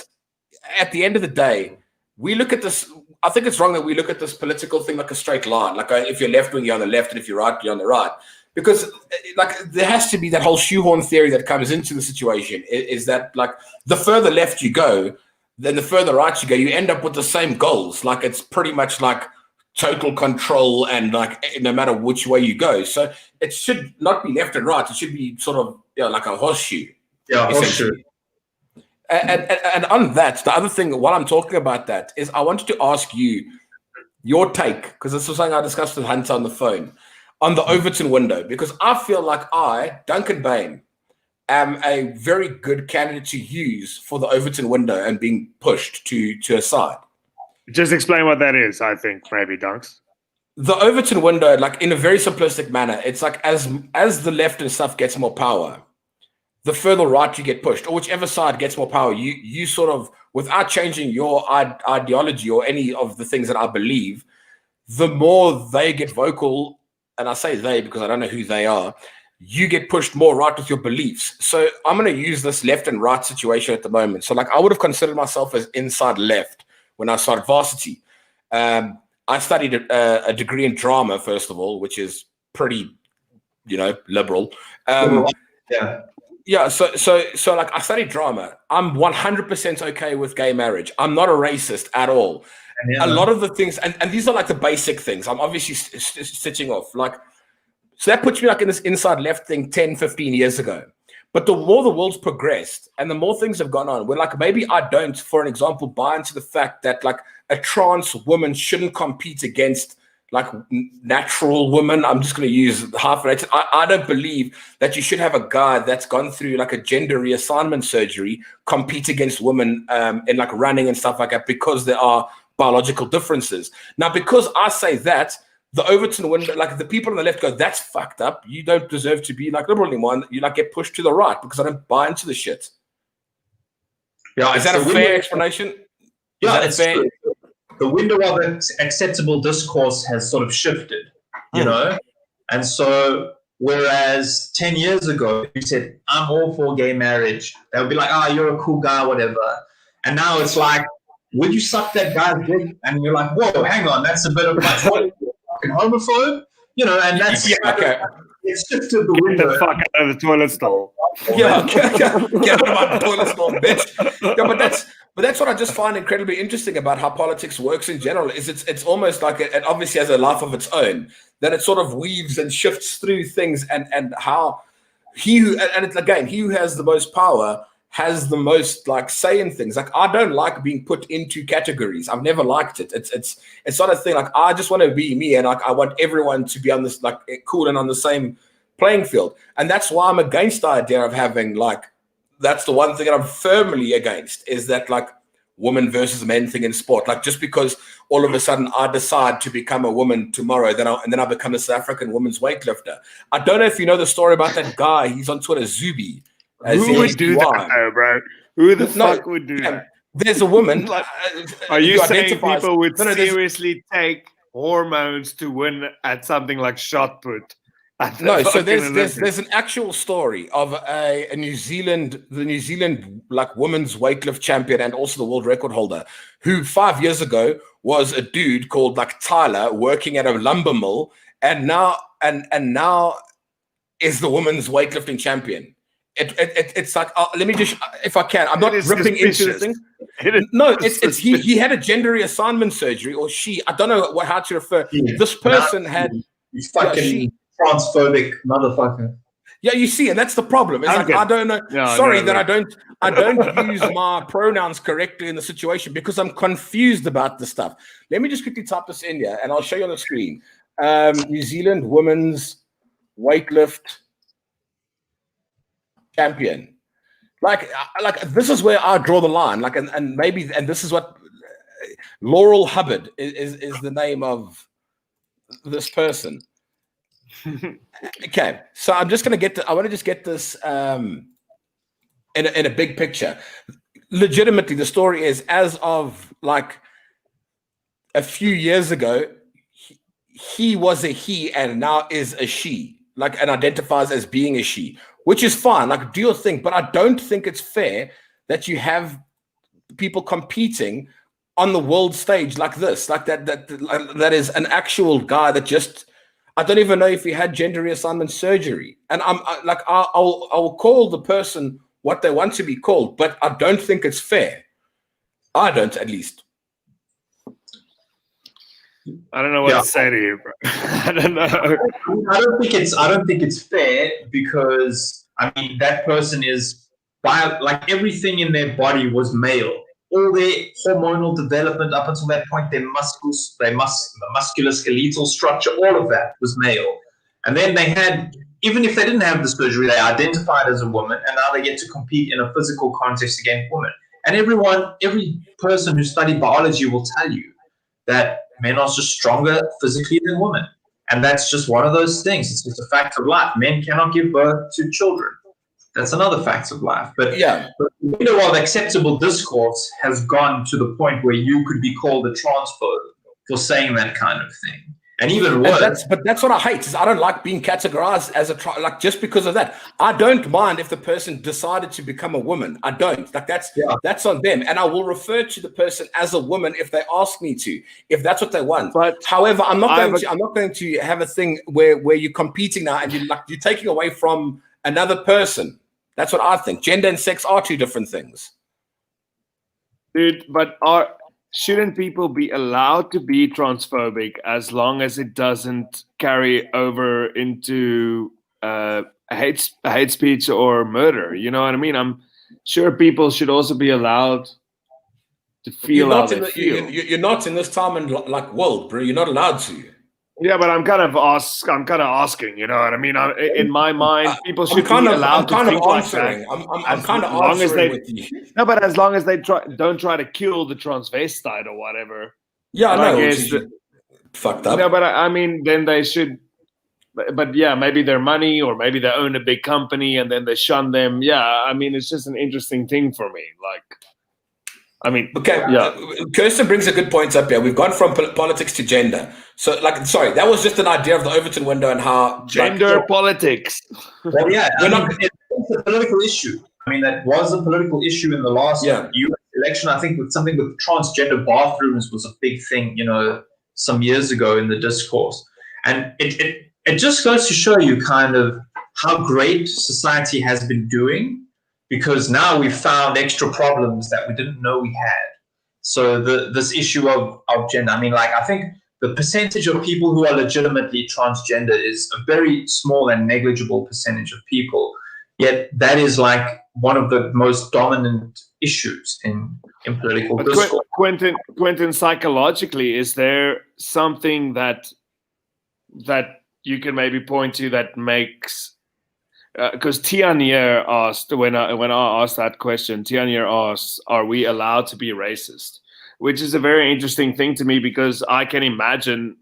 at the end of the day, we look at this. I think it's wrong that we look at this political thing like a straight line. Like if you're left wing, you're on the left, and if you're right, you're on the right. Because like there has to be that whole shoehorn theory that comes into the situation is that like the further left you go, then the further right you go, you end up with the same goals. Like it's pretty much like total control and like no matter which way you go. So it should not be left and right. It should be sort of like a horseshoe. Yeah, horseshoe. And on that, the other thing while I'm talking about that is I wanted to ask you your take, because this was something I discussed with Huntz on the phone, on the Overton window, because I feel like Duncan Bain, am a very good candidate to use for the Overton window and being pushed to a side. Just explain what that is, I think, maybe, Dunks. The Overton window, like in a very simplistic manner, it's like as the left and stuff gets more power, the further right you get pushed, or whichever side gets more power, you sort of, without changing your ideology or any of the things that I believe, the more they get vocal, and I say they because I don't know who they are, you get pushed more right with your beliefs. So I'm going to use this left and right situation at the moment. So like I would have considered myself as inside left when I started varsity. I studied a degree in drama, first of all, which is pretty, liberal. Yeah, so like I studied drama. I'm 100% okay with gay marriage. I'm not a racist at all. A lot of the things, and these are like the basic things. I'm obviously stitching off. Like, so that puts me like in this inside left thing 10, 15 years ago. But the more the world's progressed and the more things have gone on, where like maybe I don't, for an example, buy into the fact that like a trans woman shouldn't compete against like natural women. I'm just going to use hyphenated. I don't believe that you should have a guy that's gone through like a gender reassignment surgery compete against women in like running and stuff like that because there are biological differences. Now, because I say that, the Overton window, like the people on the left go, that's fucked up. You don't deserve to be like liberal anymore. And you like get pushed to the right because I don't buy into the shit. Yeah, is that a fair explanation? Yeah, it's fair? The window of acceptable discourse has sort of shifted, you know? And so, whereas 10 years ago, you said, I'm all for gay marriage, they would be like, you're a cool guy, whatever. And now it's like, would you suck that guy's dick? And you're like, whoa, hang on, that's a bit of my point. Fucking homophobe, and that's it's shifted the window. Get the fuck out of the toilet stall. Get out of my toilet stall, bitch. Yeah, but that's what I just find incredibly interesting about how politics works in general. Is it's almost like it obviously has a life of its own. That it sort of weaves and shifts through things, and how he who has the most power has the most like say in things. Like I don't like being put into categories. I've never liked it. It's not a thing. Like I just want to be me, and like I want everyone to be on this like cool and on the same playing field. And that's why I'm against the idea of having like, that's the one thing that I'm firmly against, is that like woman versus men thing in sport. Like just because all of a sudden I decide to become a woman tomorrow, and then I become a South African women's weightlifter. I don't know if you know the story about that guy. He's on Twitter, Zubi. Who would do that, bro? Who the fuck would do that? There's a woman. Are you saying people would seriously take hormones to win at something like shot put? No, so there's an actual story of the New Zealand like women's weightlift champion and also the world record holder, who 5 years ago was a dude called like Tyler working at a lumber mill, and now is the women's weightlifting champion. It's like let me just, if I can, I'm not ripping into the thing. No, it's he had a gender reassignment surgery, or she, I don't know how to refer. This person had transphobic motherfucker. Yeah, you see, and that's the problem. It's like, I don't know. I don't use my pronouns correctly in the situation because I'm confused about the stuff. Let me just quickly type this in here, and I'll show you on the screen. New Zealand women's weightlift champion. Like this is where I draw the line. Like, and this is what Laurel Hubbard is the name of this person. Okay, so I'm just going to I want to just get this in a big picture. Legitimately, the story is, as of like a few years ago, he was a he and now is a she, like, and identifies as being a she, which is fine. Like, do your thing, but I don't think it's fair that you have people competing on the world stage like this, like that is an actual guy that just. I don't even know if he had gender reassignment surgery. And I'll call the person what they want to be called, but I don't think it's fair. I don't, at least. I don't know what to say to you, bro. I don't know. I don't think it's fair, because I mean that person is like everything in their body was male. All their hormonal development up until that point, their muscles, the musculoskeletal structure, all of that was male. And then they had, even if they didn't have the surgery, they identified as a woman, and now they get to compete in a physical context against women. And every person who studied biology will tell you that men are just stronger physically than women. And that's just one of those things. It's just a fact of life. Men cannot give birth to children. That's another fact of life. But the window of acceptable discourse has gone to the point where you could be called a transphobe for saying that kind of thing. And even worse. But that's what I hate, is I don't like being categorized as like just because of that. I don't mind if the person decided to become a woman. I don't. Like that's on them. And I will refer to the person as a woman if they ask me to, if that's what they want. But however, I'm not going to have a thing where you're competing now and you're taking away from another person. That's what I think. Gender and sex are two different things. Dude, but shouldn't people be allowed to be transphobic as long as it doesn't carry over into hate speech or murder? You know what I mean? I'm sure people should also be allowed to feel how they feel. You're not in this time and like world, bro. You're not allowed to. Yeah, but I'm kind of asking, you know what I mean? In my mind, people should be allowed to think like that. I'm kind of answering with you. No, but as long as they don't try to kill the transvestite or whatever. Yeah, I know. Fucked up. No, but I mean, then they should. But yeah, maybe their money, or maybe they own a big company and then they shun them. Yeah, I mean, it's just an interesting thing for me. Like, I mean, okay. Yeah. Kirsten brings a good point up here. We've gone from politics to gender. So, sorry, that was just an idea of the Overton window and how gender politics. Well, yeah, it's a political issue. I mean, that was a political issue in the last US election. I think with transgender bathrooms was a big thing, some years ago in the discourse, and it just goes to show you kind of how great society has been doing. Because now we've found extra problems that we didn't know we had. So this issue of gender, I mean, I think the percentage of people who are legitimately transgender is a very small and negligible percentage of people. Yet that is one of the most dominant issues in political discourse. Quentin, psychologically, is there something that you can maybe point to that makes? Because Tianier asked when I asked that question, Tianier asked, "Are we allowed to be racist?" Which is a very interesting thing to me, because I can imagine.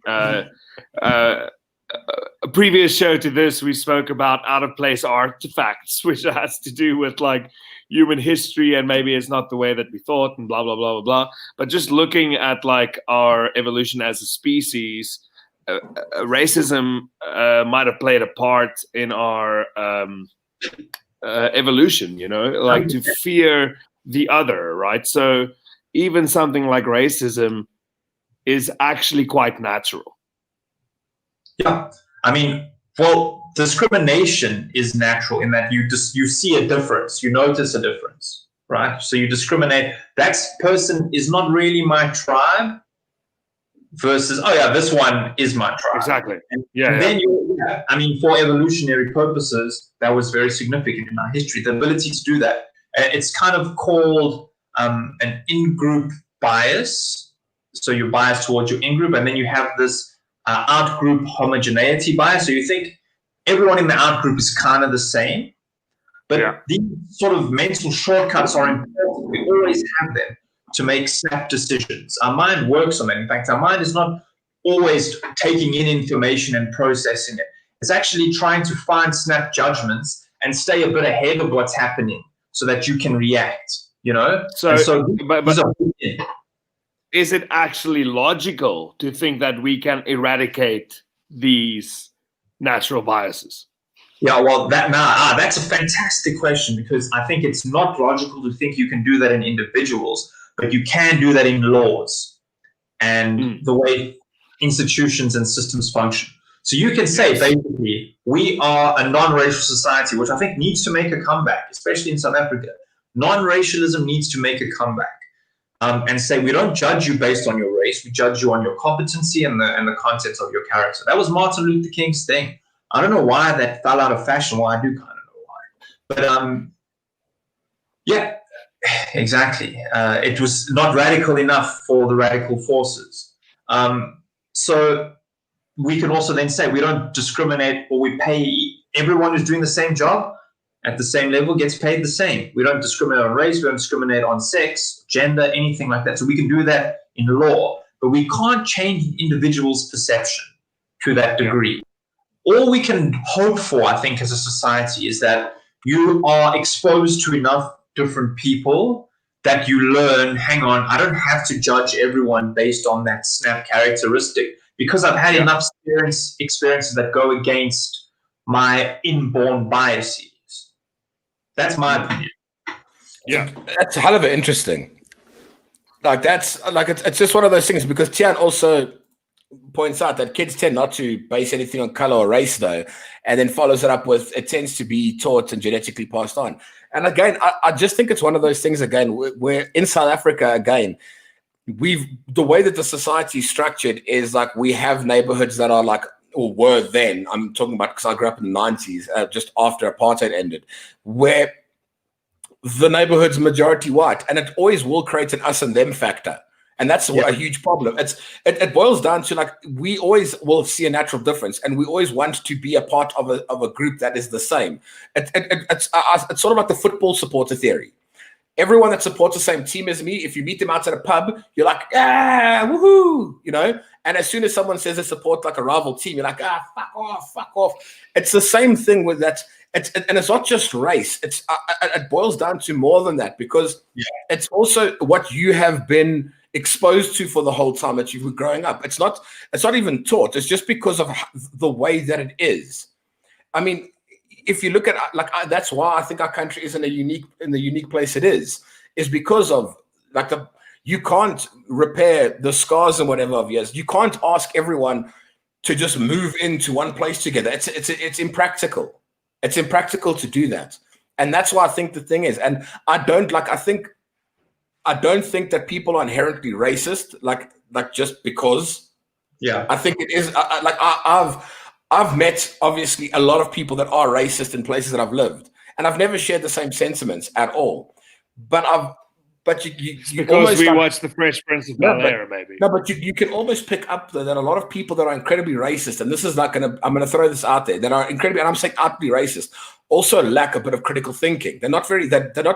A previous show to this, we spoke about out-of-place artifacts, which has to do with like human history, and maybe it's not the way that we thought, and blah blah blah blah blah. But just looking at like our evolution as a species, racism might have played a part in our evolution. You know, like to fear the other, right? So even something like racism is actually quite natural. Yeah, I mean, well, discrimination is natural in that you see a difference, you notice a difference, right? So you discriminate. That person is not really my tribe, versus, oh yeah, this one is my tribe. Exactly. And then I mean, for evolutionary purposes, that was very significant in our history. The ability to do that. It's kind of called an in-group bias. So you're biased towards your in-group, and then you have this out-group homogeneity bias. So you think everyone in the out-group is kind of the same, but these sort of mental shortcuts are important. We always have them to make snap decisions. Our mind works on that. In fact, our mind is not always taking in information and processing it. It's actually trying to find snap judgments and stay a bit ahead of what's happening so that you can react, you know? Is it actually logical to think that we can eradicate these natural biases? Yeah, well, that's a fantastic question, because I think it's not logical to think you can do that in individuals, but you can do that in laws and the way institutions and systems function. So you can say, basically, we are a non-racial society, which I think needs to make a comeback, especially in South Africa. Non-racialism needs to make a comeback. And say, we don't judge you based on your race, we judge you on your competency and the contents of your character. That was Martin Luther King's thing. I don't know why that fell out of fashion. Well, I do kind of know why. But yeah, exactly. It was not radical enough for the radical forces. So we can also then say we don't discriminate, or we pay everyone who's doing the same job at the same level gets paid the same. We don't discriminate on race, we don't discriminate on sex, gender, anything like that. So we can do that in law, but we can't change an individual's perception to that degree. All we can hope for, I think, as a society is that you are exposed to enough different people that you learn, hang on, I don't have to judge everyone based on that snap characteristic, because I've had enough experiences that go against my inborn biases. That's my opinion. Yeah, that's a hell of it interesting. Like that's like it's just one of those things, because Tian also points out that kids tend not to base anything on color or race, though, and then follows it up with it tends to be taught and genetically passed on. And again, I just think it's one of those things. Again, where in South Africa, again, the way that the society is structured is like we have neighborhoods that are like, or were then, I'm talking about because I grew up in the 90s, just after apartheid ended, where the neighborhood's majority white, and it always will create an us and them factor. And that's a huge problem. It boils down to like, we always will see a natural difference, and we always want to be a part of a group that is the same. It's sort of like the football supporter theory. Everyone that supports the same team as me, if you meet them outside a pub, you're like, woohoo, you know? And as soon as someone says they support like a rival team, you're like, fuck off. It's the same thing with that. And it's not just race. It boils down to more than that, because it's also what you have been exposed to for the whole time that you were growing up. It's not even taught. It's just because of the way that it is. I mean, if you look at that's why I think our country is in the unique place it is because of like you can't repair the scars and whatever of years. You can't ask everyone to just move into one place together. It's impractical. It's impractical to do that. And that's why I think the thing is, and I don't think that people are inherently racist, like just because. Yeah. I think it is I've met obviously a lot of people that are racist in places that I've lived. and I've never shared the same sentiments at all. But you because we watched The Fresh Prince of Bel-Air, maybe. No, but you can almost pick up that a lot of people that are incredibly racist, and this is I'm going to throw this out there, that are incredibly, and I'm saying outly racist, also lack a bit of critical thinking. They're not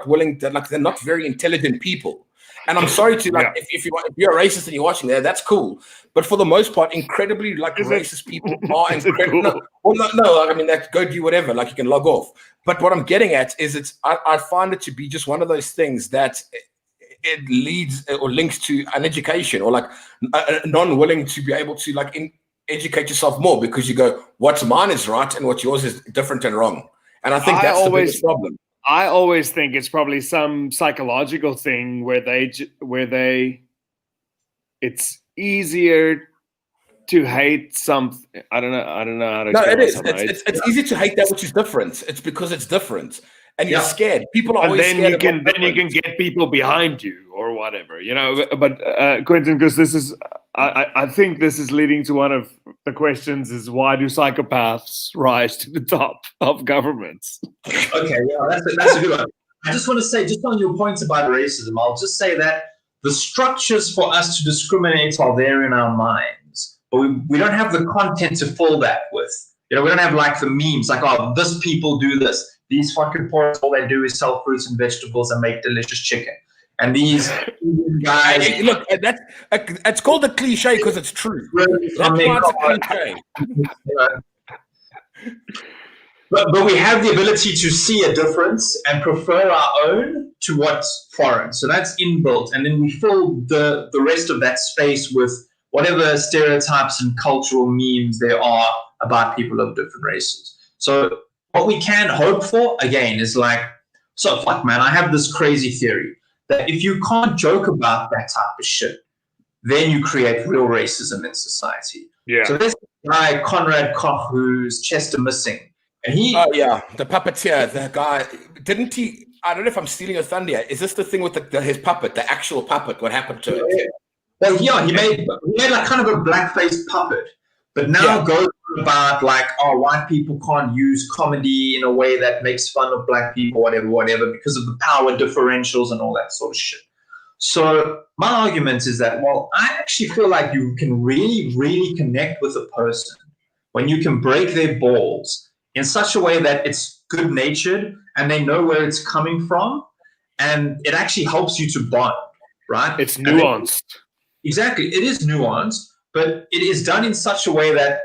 willing. They're not very intelligent people. And I'm sorry to if you're a racist and you're watching there, that's cool. But for the most part, incredibly racist people are incredible. Cool? No. I mean, go do whatever. Like, you can log off. But what I'm getting at is I find it to be just one of those things that it leads or links to an education, or like non-willing to be able to educate yourself more, because you go, what's mine is right and what yours is different and wrong. And I think that's the biggest problem. I always think it's probably some psychological thing where it's easier to hate something. I don't know how to. No, it is. It's easy to hate that which is different. It's because it's different, and you're scared. People are always scared. Then you can get people behind you or whatever, But Quentin, because this is, I think this is leading to one of the questions: is why do psychopaths rise to the top of governments? Okay, that's a good one. I just want to say, just on your points about racism, I'll just say that the structures for us to discriminate are there in our minds, but we don't have the content to fill that with. We don't have the memes, this people do this. These fucking poors, all they do is sell fruits and vegetables and make delicious chicken. And these guys... Look, it's called a cliche because it's true. That's why it's a cliche. But we have the ability to see a difference and prefer our own to what's foreign. So that's inbuilt. And then we fill the rest of that space with whatever stereotypes and cultural memes there are about people of different races. So what we can hope for, again, is I have this crazy theory that if you can't joke about that type of shit, then you create real racism in society. Yeah. So there's a guy, Conrad Koch, who's Chester Missing. And the puppeteer, the guy, didn't he? I don't know if I'm stealing your thunder. Is this the thing with his puppet, the actual puppet? What happened to it? Yeah. Well, he made kind of a blackface puppet, but now goes about white people can't use comedy in a way that makes fun of black people, whatever, because of the power differentials and all that sort of shit. So my argument is that, I actually feel like you can really, really connect with a person when you can break their balls in such a way that it's good-natured and they know where it's coming from, and it actually helps you to bond, right? It's nuanced. Exactly. It is nuanced, but it is done in such a way that,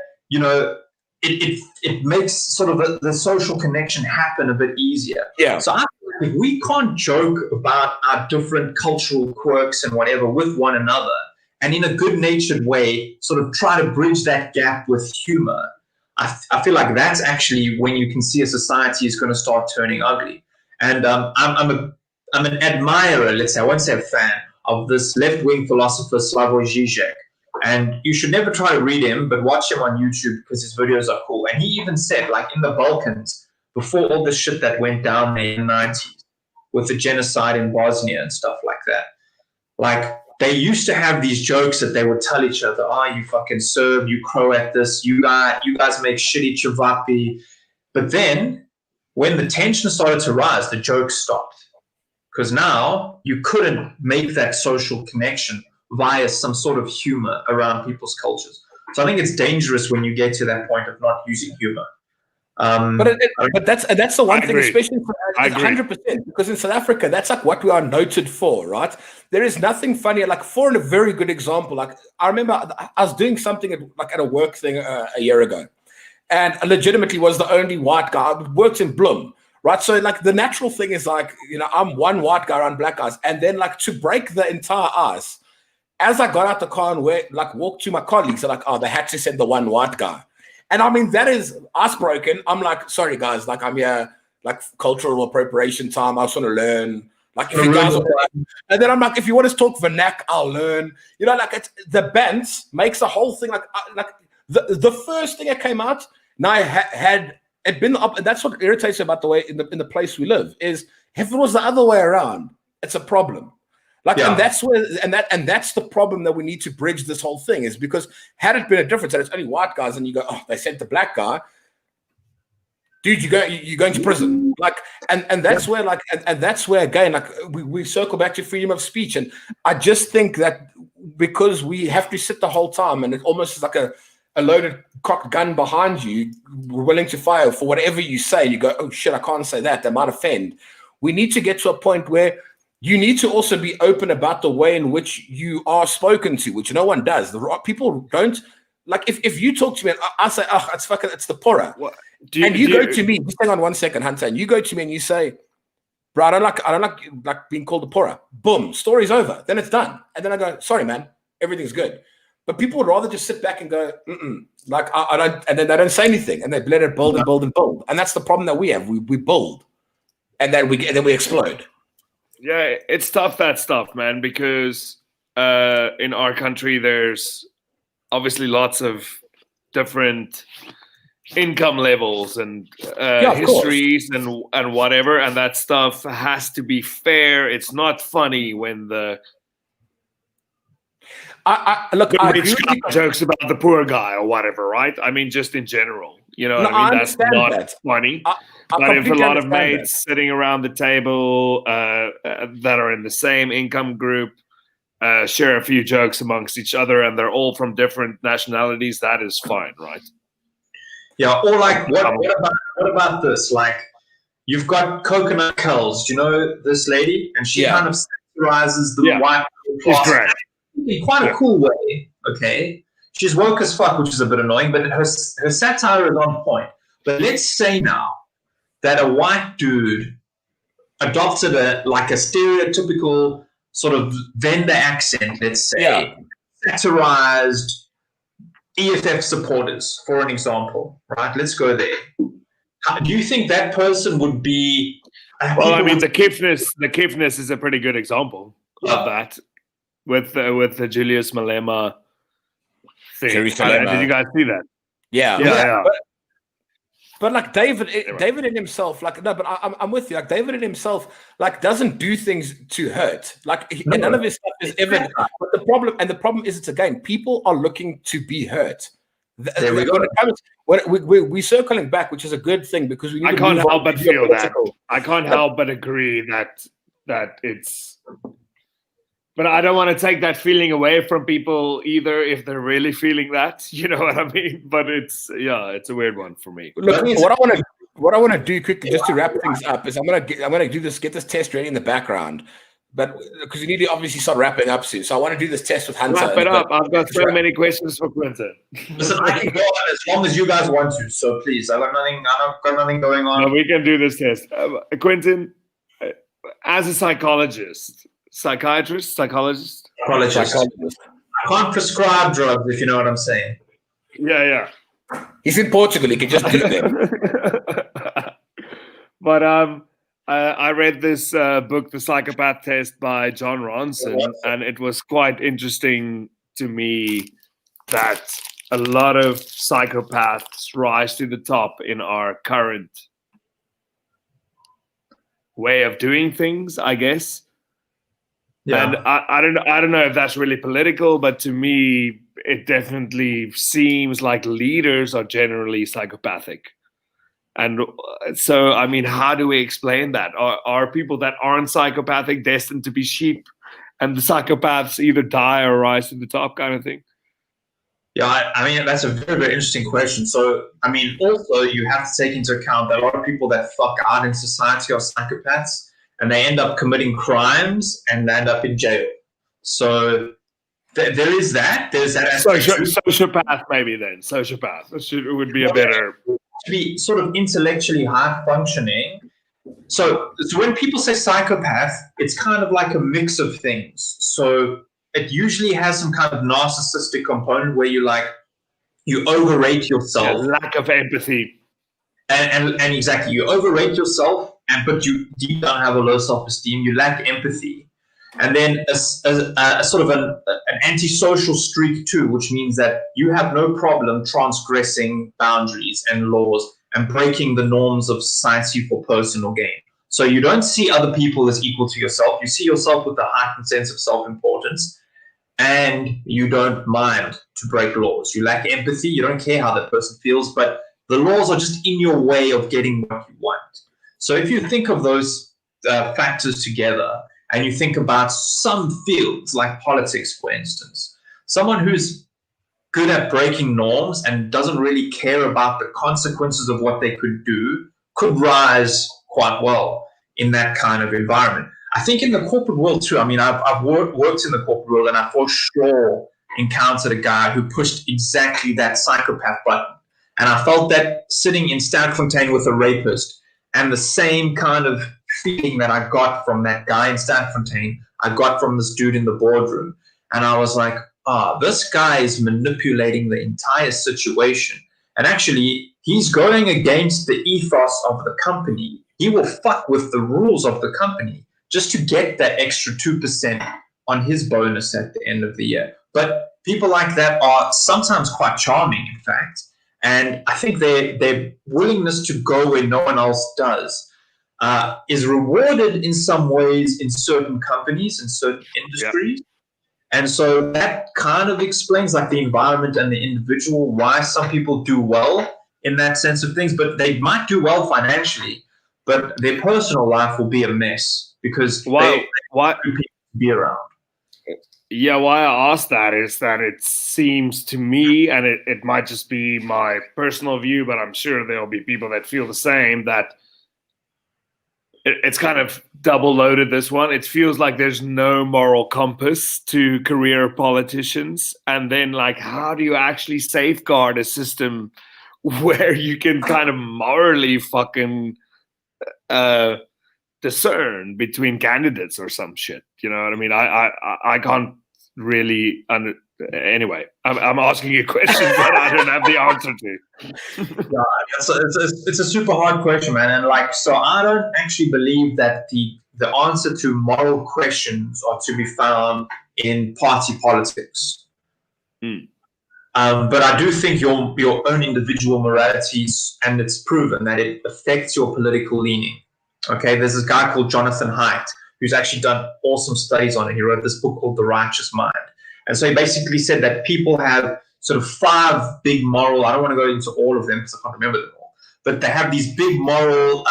it makes sort of the social connection happen a bit easier. Yeah. So I feel like if we can't joke about our different cultural quirks and whatever with one another, and in a good-natured way sort of try to bridge that gap with humor, I feel like that's actually when you can see a society is going to start turning ugly. And I'm an admirer, let's say, I won't say a fan, of this left-wing philosopher Slavoj Žižek. And you should never try to read him, but watch him on YouTube because his videos are cool. And he even said, in the Balkans, before all this shit that went down in the 90s with the genocide in Bosnia and stuff like that, they used to have these jokes that they would tell each other, you fucking Serb, you Croat this, you guys make shitty chavapi. But then when the tension started to rise, the jokes stopped. Because now you couldn't make that social connection via some sort of humor around people's cultures. So I think it's dangerous when you get to that point of not using humor. But that's the one thing, especially for 100%, because in South Africa, that's what we are noted for, right? There is nothing funnier. For a very good example, I remember I was doing something at a work thing a year ago, and legitimately was the only white guy. I worked in Bloem. Right, so the natural thing is I'm one white guy around black guys, and then to break the entire ice, as I got out the car and walked to my colleagues, they're they had to send the one white guy, and I mean that is ice broken. I'm sorry guys, I'm here cultural appropriation time. I just want to learn. If you guys are, and then I'm if you want to talk vernac, I'll learn. It's the bands makes the whole thing the first thing that came out. Now I had. It's been up, and that's what irritates me about the way in the place we live is if it was the other way around, it's a problem. And that's where and that's the problem that we need to bridge this whole thing is because had it been a difference and it's only white guys and you go, they sent the black guy, dude, you're going to prison. Like, and that's where, like, and that's where, again, like, we circle back to freedom of speech. And I just think that because we have to sit the whole time, and it almost is like a loaded cocked gun behind you, we're willing to fire for whatever you say. You go, oh shit, I can't say that. That might offend. We need to get to a point where you need to also be open about the way in which you are spoken to, which no one does. People don't. Like, if you talk to me and I say, oh, it's the porra. And you go to me, just hang on 1 second, Hunter, and you go to me and you say, bro, I don't like being called a porra. Boom, story's over. Then it's done. And then I go, sorry, man, everything's good. But people would rather just sit back and go, like, I don't, and then they don't say anything, and they let it build and build and build. And that's the problem that we have. We build, and then we explode. Yeah, it's tough, that stuff, man, because in our country, there's obviously lots of different income levels and histories and whatever, and that stuff has to be fair. It's not funny when the rich guy jokes about the poor guy or whatever, right? I mean, just in general, you know what I mean? That's not funny. But if a lot of mates sitting around the table that are in the same income group share a few jokes amongst each other, and they're all from different nationalities, that is fine, right? Yeah, or like, what about this? Like, you've got Coconut Culls. Do you know this lady? And she kind of satirizes the white class. She's great. In quite a cool way, okay? She's woke as fuck, which is a bit annoying, but her satire is on point. But let's say now that a white dude adopted a stereotypical sort of vendor accent, let's say, satirized EFF supporters, for an example, right? Let's go there. Do you think that person would be... Well, I mean, the Kipness is a pretty good example of that. With the Julius Malema thing. Did you guys see that? Yeah. But like David in himself, like, no, but I'm with you. Like, David in himself, like, doesn't do things to hurt. Like, none of his stuff is ever. But the problem is, it's again, people are looking to be hurt. There we go. We're circling back, which is a good thing, because we need I can't help but feel that. I can't help but agree that it's. But I don't want to take that feeling away from people either, if they're really feeling that. You know what I mean? But it's a weird one for me. Look, what I want to do quickly, just to wrap things up, is I'm gonna get this test ready in the background, but because you need to obviously start wrapping up soon. So I want to do this test with Hunter. Wrap it up. I've got so many questions for Quentin. Listen, I can go on as long as you guys want to. So please, I've got nothing going on. No, we can do this test, Quentin. As a psychologist. Psychologist. I can't prescribe drugs, if you know what I'm saying. Yeah. He's in Portugal. He can just do them. But I read this book, The Psychopath Test by John Ronson, and it was quite interesting to me that a lot of psychopaths rise to the top in our current way of doing things, I guess. Yeah. And I don't know if that's really political, but to me, it definitely seems like leaders are generally psychopathic. And so, I mean, how do we explain that? Are people that aren't psychopathic destined to be sheep, and the psychopaths either die or rise to the top, kind of thing? Yeah, I mean, that's a very, very interesting question. So, I mean, also you have to take into account that a lot of people that fuck out in society are psychopaths. And they end up committing crimes and end up in jail. So there is that. There's that aspect. Sociopath, maybe then. Sociopath. It would be a better. To be sort of intellectually high functioning. So when people say psychopath, it's kind of like a mix of things. So it usually has some kind of narcissistic component where you overrate yourself. Lack of empathy. And exactly, you overrate yourself. But you deep down have a low self-esteem. You lack empathy, and then a sort of an antisocial streak too, which means that you have no problem transgressing boundaries and laws and breaking the norms of society for personal gain. So you don't see other people as equal to yourself. You see yourself with a heightened sense of self-importance, and you don't mind to break laws. You lack empathy. You don't care how that person feels, but The laws are just in your way of getting what you want. So if you think of those factors together, and you think about some fields like politics, for instance, someone who's good at breaking norms and doesn't really care about the consequences of what they could do could rise quite well in that kind of environment. I think in the corporate world too, I mean, I've worked in the corporate world, and I for sure encountered a guy who pushed exactly that psychopath button. And I felt that sitting in Stanfontein with a rapist, and the same kind of feeling that I got from that guy in Stanfontein, I got from this dude in the boardroom. And I was like, this guy is manipulating the entire situation. And actually, he's going against the ethos of the company. He will fuck with the rules of the company just to get that extra 2% on his bonus at the end of the year. But people like that are sometimes quite charming, in fact. And I think their willingness to go where no one else does is rewarded in some ways in certain companies, in certain industries. Yeah. And so that kind of explains like the environment and the individual, why some people do well in that sense of things, but they might do well financially, but their personal life will be a mess because they people to be around. Yeah, why I asked that is that it seems to me, and it might just be my personal view, but I'm sure there'll be people that feel the same, that it's kind of double loaded, this one. It feels like there's no moral compass to career politicians. And then, like, how do you actually safeguard a system where you can kind of morally fucking discern between candidates or some shit? You know what I mean? I can't really anyway, I'm asking you questions that I don't have the answer to. It's a super hard question, man. And like, so I don't actually believe that the answer to moral questions are to be found in party politics. But I do think your own individual moralities, and it's proven that it affects your political leaning. Okay, there's this guy called Jonathan Haidt who's actually done awesome studies on it. He wrote this book called The Righteous Mind. And so he basically said that people have sort of 5 big moral, I don't want to go into all of them because I can't remember them all, but they have these big moral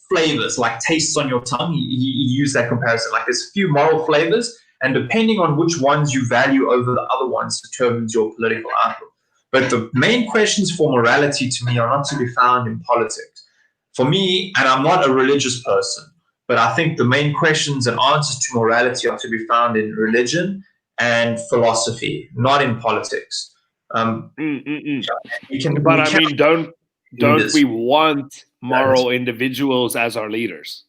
flavors, like tastes on your tongue. He used that comparison. Like there's a few moral flavors, and depending on which ones you value over the other ones determines your political outlook. But the main questions for morality to me are not to be found in politics. For me, and I'm not a religious person, but I think the main questions and answers to morality are to be found in religion and philosophy, not in politics. But I mean, don't we want moral individuals as our leaders?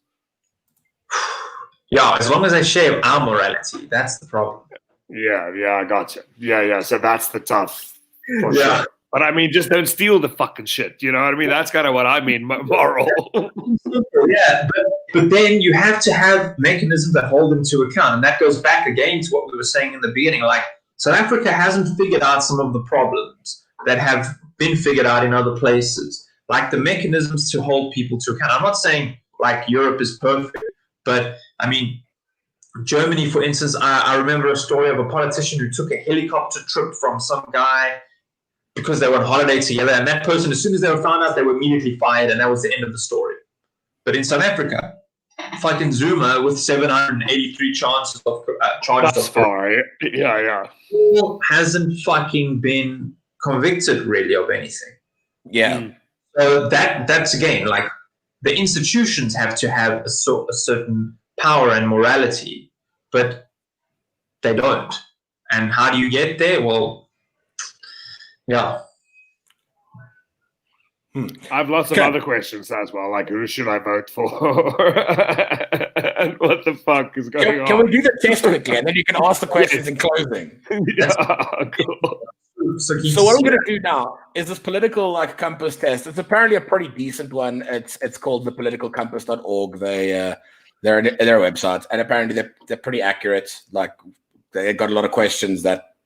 Yeah, as long as they share our morality, that's the problem. Yeah, I gotcha. Yeah. So that's the tough. Sure. But I mean, just don't steal the fucking shit. You know what I mean? That's kind of what I mean, moral. Yeah, but then you have to have mechanisms that hold them to account. And that goes back again to what we were saying in the beginning. Like, South Africa hasn't figured out some of the problems that have been figured out in other places, like the mechanisms to hold people to account. I'm not saying, like, Europe is perfect, but, I mean, Germany, for instance, I remember a story of a politician who took a helicopter trip from some guy because they were on holiday together, and that person, as soon as they were found out, they were immediately fired, and that was the end of the story. But in South Africa, fucking Zuma with 783 charges of yeah, hasn't fucking been convicted really of anything. Yeah. So that's again, like, the institutions have to have a certain power and morality, but they don't. And how do you get there? Well, yeah. I have lots of other questions as well, like who should I vote for? And what the fuck is going on? Can we do the test quickly, and then you can ask the questions in closing? Cool. So what we're going to do now is this political compass test. It's apparently a pretty decent one. It's called thepoliticalcompass.org. They're their website, and apparently they're pretty accurate. Like, they got a lot of questions that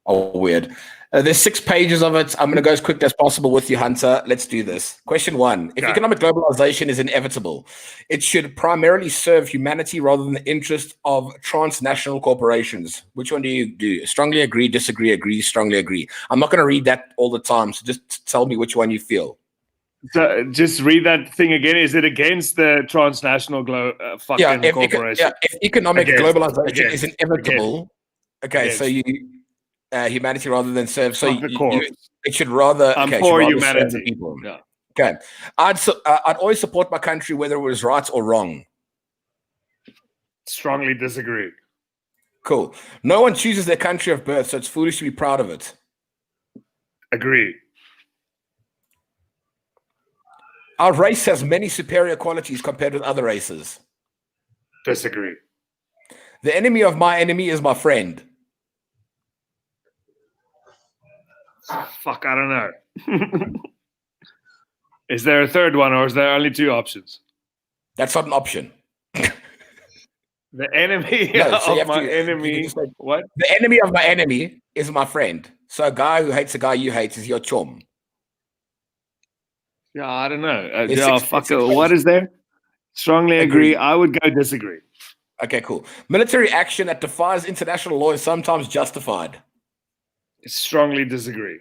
are weird. There's 6 pages of it. I'm going to go as quick as possible with you, Hunter. Let's do this. Question 1. If economic globalization is inevitable, it should primarily serve humanity rather than the interest of transnational corporations. Which one do you do? Strongly agree, disagree, agree, strongly agree. I'm not going to read that all the time, so just tell me which one you feel. So just read that thing again. Is it against the transnational corporation? If economic globalization is inevitable, so you humanity rather than serve. So it should rather. I'm for humanity. Serve the people. Yeah. Okay, I'd always support my country whether it was right or wrong. Strongly disagree. Cool. No one chooses their country of birth, so it's foolish to be proud of it. Agree. Our race has many superior qualities compared with other races. Disagree. The enemy of my enemy is my friend. Fuck, I don't know. Is there a third one, or is there only 2 options? That's not an option. The enemy of my enemy. What? The enemy of my enemy is my friend. So a guy who hates a guy you hate is your chum. Yeah, I don't know. What is there? Strongly agree. I would go disagree. Okay, cool. Military action that defies international law is sometimes justified. Strongly disagree.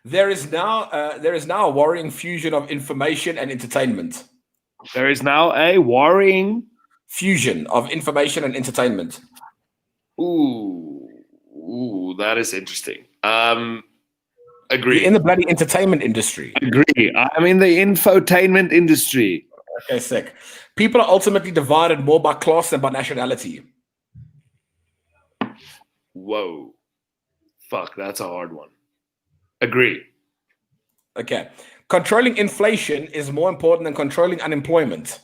There is now a worrying fusion of information and entertainment. There is now a worrying fusion of information and entertainment. Ooh, that is interesting. Agree. You're in the bloody entertainment industry. Agree. I'm in the infotainment industry. Okay, sick. People are ultimately divided more by class than by nationality. Whoa. Fuck, that's a hard one. Agree. Okay. Controlling inflation is more important than controlling unemployment.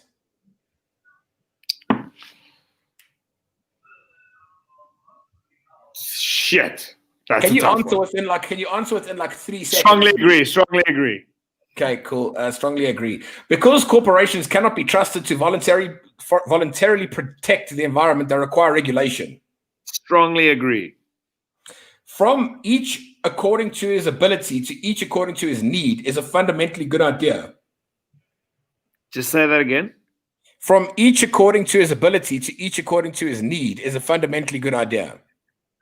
Shit. Can you answer within like 3 seconds? Strongly agree. Okay, cool. Strongly agree. Because corporations cannot be trusted to voluntarily protect the environment, they require regulation. Strongly agree. From each according to his ability to each according to his need is a fundamentally good idea. Just say that again. From each according to his ability to each according to his need is a fundamentally good idea.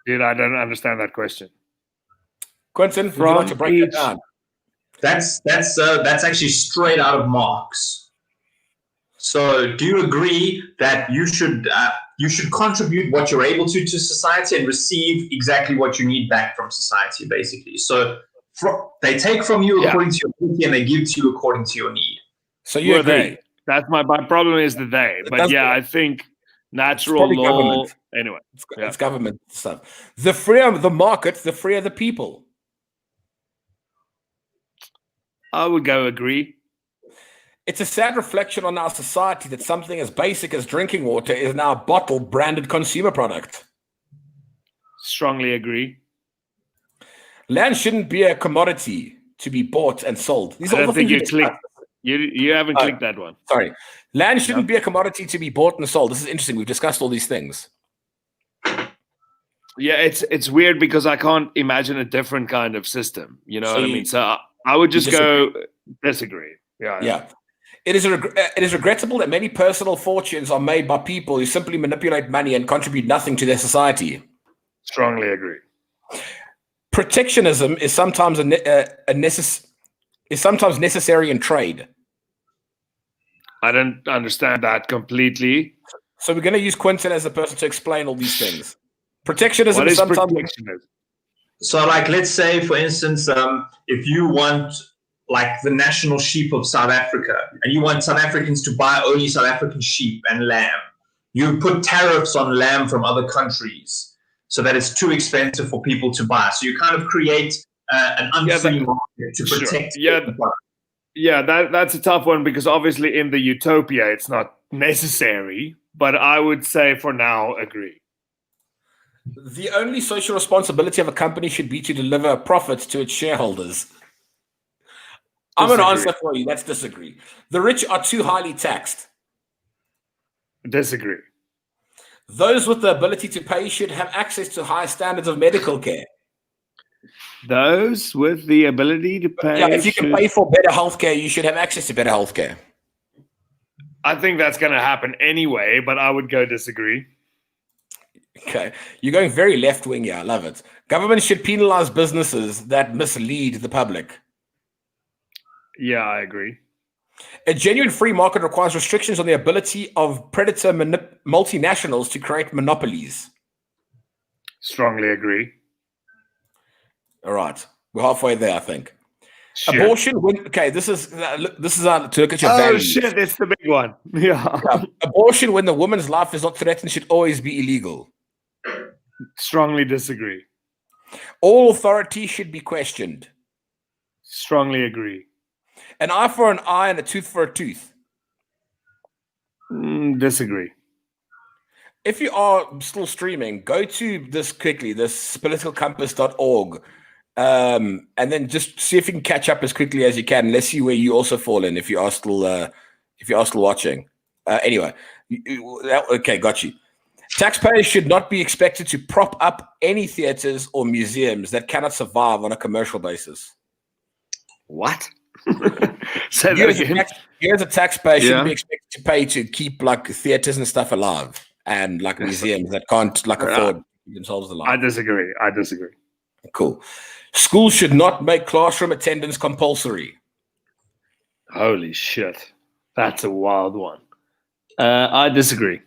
Dude, I don't understand that question. Quentin, would you like to break that down? That's actually straight out of Marx. So, do you agree that you should contribute what you're able to society and receive exactly what you need back from society, basically? So, they take from you according to your ability and they give to you according to your need. So you agree? They. That's my problem is the they. But I think natural law. Government. Anyway, it's government stuff. The freer the market, the freer the people. I would go agree. It's a sad reflection on our society that something as basic as drinking water is now a bottled, branded consumer product. Strongly agree. Land shouldn't be a commodity to be bought and sold. I don't think you clicked. You haven't clicked that one. Sorry. Land shouldn't be a commodity to be bought and sold. This is interesting. We've discussed all these things. Yeah, it's weird because I can't imagine a different kind of system. You know what I mean? So I would just go disagree. Yeah. It is regrettable that many personal fortunes are made by people who simply manipulate money and contribute nothing to their society. Strongly agree. Protectionism is sometimes necessary in trade. I don't understand that completely. So we're going to use Quentin as a person to explain all these things. Protectionism is sometimes. Protectionism? So, like, let's say, for instance, if you want like the national sheep of South Africa, and you want South Africans to buy only South African sheep and lamb, you put tariffs on lamb from other countries so that it's too expensive for people to buy. So you kind of create an unfree market to protect. That's a tough one because obviously in the utopia it's not necessary, but I would say for now, agree. The only social responsibility of a company should be to deliver a profit to its shareholders. I'm going to answer for you. Let's disagree. The rich are too highly taxed. Disagree. Those with the ability to pay should have access to higher standards of medical care. Those with the ability to pay. Yeah, if you can pay for better healthcare, you should have access to better healthcare. I think that's going to happen anyway, but I would go disagree. Okay, you're going very left wing here. I love it. Government should penalize businesses that mislead the public. Yeah, I agree. A genuine free market requires restrictions on the ability of predator multinationals to create monopolies. Strongly agree. All right, we're halfway there, I think. Shit. Abortion. Okay, this is to look at your values. Shit, it's the big one. Yeah. Abortion, when the woman's life is not threatened, should always be illegal. Strongly disagree. All authority should be questioned. Strongly agree. An eye for an eye and a tooth for a tooth. Disagree. If you are still streaming, go to this quickly, this politicalcompass.org, and then just see if you can catch up as quickly as you can. And let's see where you also fall in if you are still watching. Anyway, okay, got you. Taxpayers should not be expected to prop up any theaters or museums that cannot survive on a commercial basis. What? Say that again. You as a taxpayer shouldn't be expected to pay to keep like theaters and stuff alive and like museums that can't like afford themselves alive. I disagree. Cool. Schools should not make classroom attendance compulsory. Holy shit. That's a wild one. I disagree.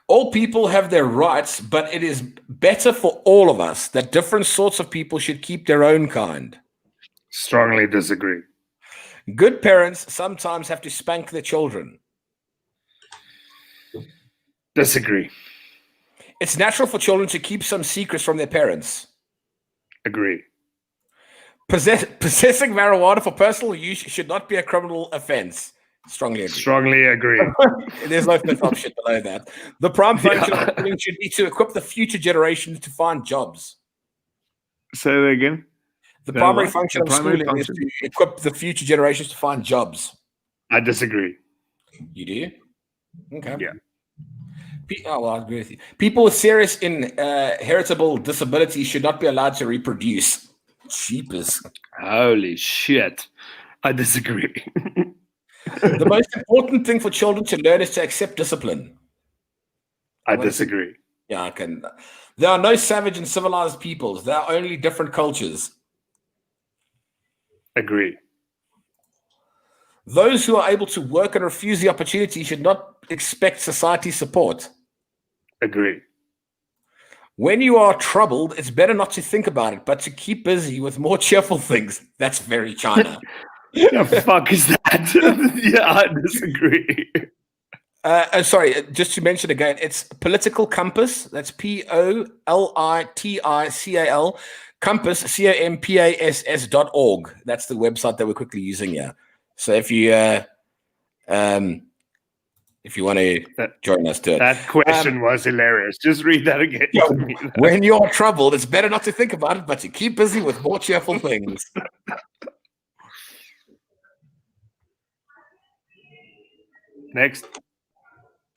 All people have their rights, but it is better for all of us that different sorts of people should keep their own kind. Strongly disagree. Good parents sometimes have to spank their children. Disagree. It's natural for children to keep some secrets from their parents. Agree. Possessing marijuana for personal use should not be a criminal offense. Strongly agree. Strongly agree. There's no fifth option below that. The prime function of schooling should be to equip the future generations to find jobs. Say that again. The primary function of schooling is to equip the future generations to find jobs. I disagree. You do? Okay. Yeah. Well, I agree with you. People with serious inheritable disabilities should not be allowed to reproduce. Cheapers. Holy shit. I disagree. The most important thing for children to learn is to accept discipline. I disagree. Yeah, I can. There are no savage and civilized peoples. There are only different cultures. Agree. Those who are able to work and refuse the opportunity should not expect society support. Agree. When you are troubled, it's better not to think about it, but to keep busy with more cheerful things. That's very China. The fuck is that? Yeah, I disagree. Sorry, just to mention again, it's Political Compass. That's POLITICAL Compass, COMPASS.org. That's the website that we're quickly using here. So if you want to join us, do it. That question was hilarious. Just read that again. Yeah, when you're troubled, it's better not to think about it, but to keep busy with more cheerful things. Next.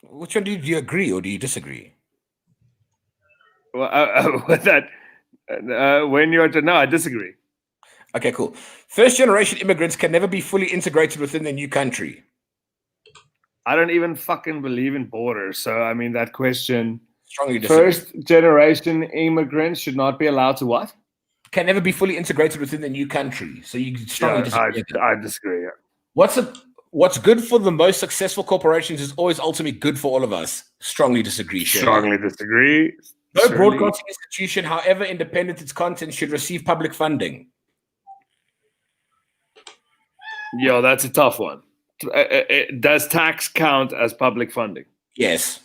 Which one do you agree or do you disagree? Well, with that, no, I disagree. Okay, cool. First generation immigrants can never be fully integrated within their new country. I don't even fucking believe in borders. So, I mean, that question. Strongly disagree. First generation immigrants should not be allowed to what? Can never be fully integrated within the new country. So you strongly disagree. I disagree. Yeah. What's good for the most successful corporations is always ultimately good for all of us. Strongly disagree. Strongly disagree. No broadcasting institution, however independent its content, should receive public funding. Yo, that's a tough one. Does tax count as public funding? Yes.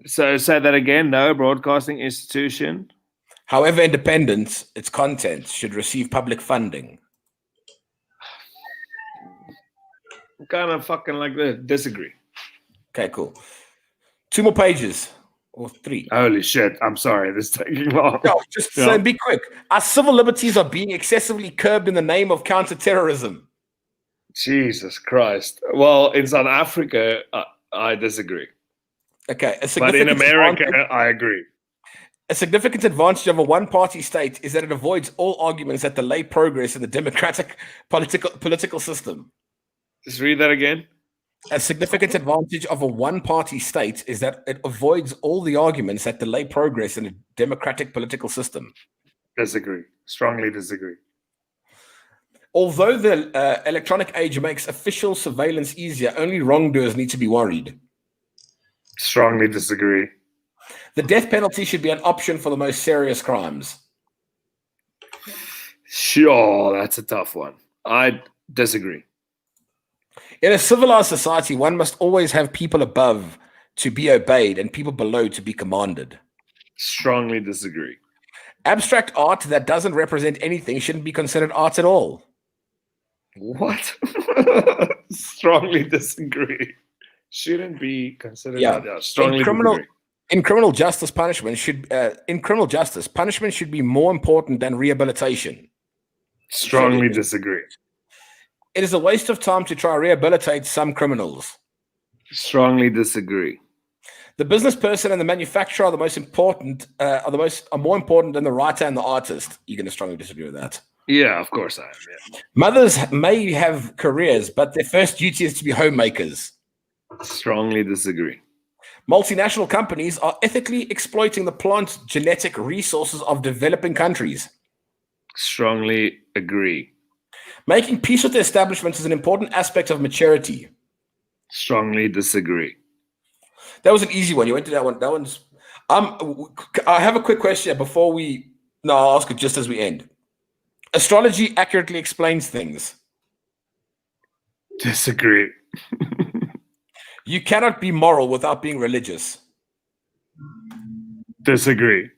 So say that again. No broadcasting institution, however independent its content, should receive public funding. Kind of fucking like that. Disagree. Okay, cool. 2 more pages. Or 3. Holy shit. I'm sorry. This is taking long. No, just be quick. Our civil liberties are being excessively curbed in the name of counterterrorism. Jesus Christ. Well, in South Africa, I disagree. Okay. But in America, I agree. A significant advantage of a one-party state is that it avoids all arguments that delay progress in the democratic political system. Just read that again. A significant advantage of a one-party state is that it avoids all the arguments that delay progress in a democratic political system. Disagree. Strongly disagree. Although the electronic age makes official surveillance easier, only wrongdoers need to be worried. Strongly disagree. The death penalty should be an option for the most serious crimes. Sure, that's a tough one. I disagree. In a civilized society, one must always have people above to be obeyed and people below to be commanded. Strongly disagree. Abstract art that doesn't represent anything shouldn't be considered art at all. What? Strongly disagree. Shouldn't be considered art. Yeah, strongly disagree. In criminal justice, punishment should be more important than rehabilitation. Strongly disagree. It is a waste of time to try to rehabilitate some criminals. Strongly disagree. The business person and the manufacturer are more important than the writer and the artist. You're going to strongly disagree with that. Yeah, of course I am. Yeah. Mothers may have careers, but their first duty is to be homemakers. Strongly disagree. Multinational companies are ethically exploiting the plant genetic resources of developing countries. Strongly agree. Making peace with the establishment is an important aspect of maturity. Strongly disagree. That was an easy one. You went to that one. That one's. I have a quick question before we. No, I'll ask it just as we end. Astrology accurately explains things. Disagree. You cannot be moral without being religious. Disagree.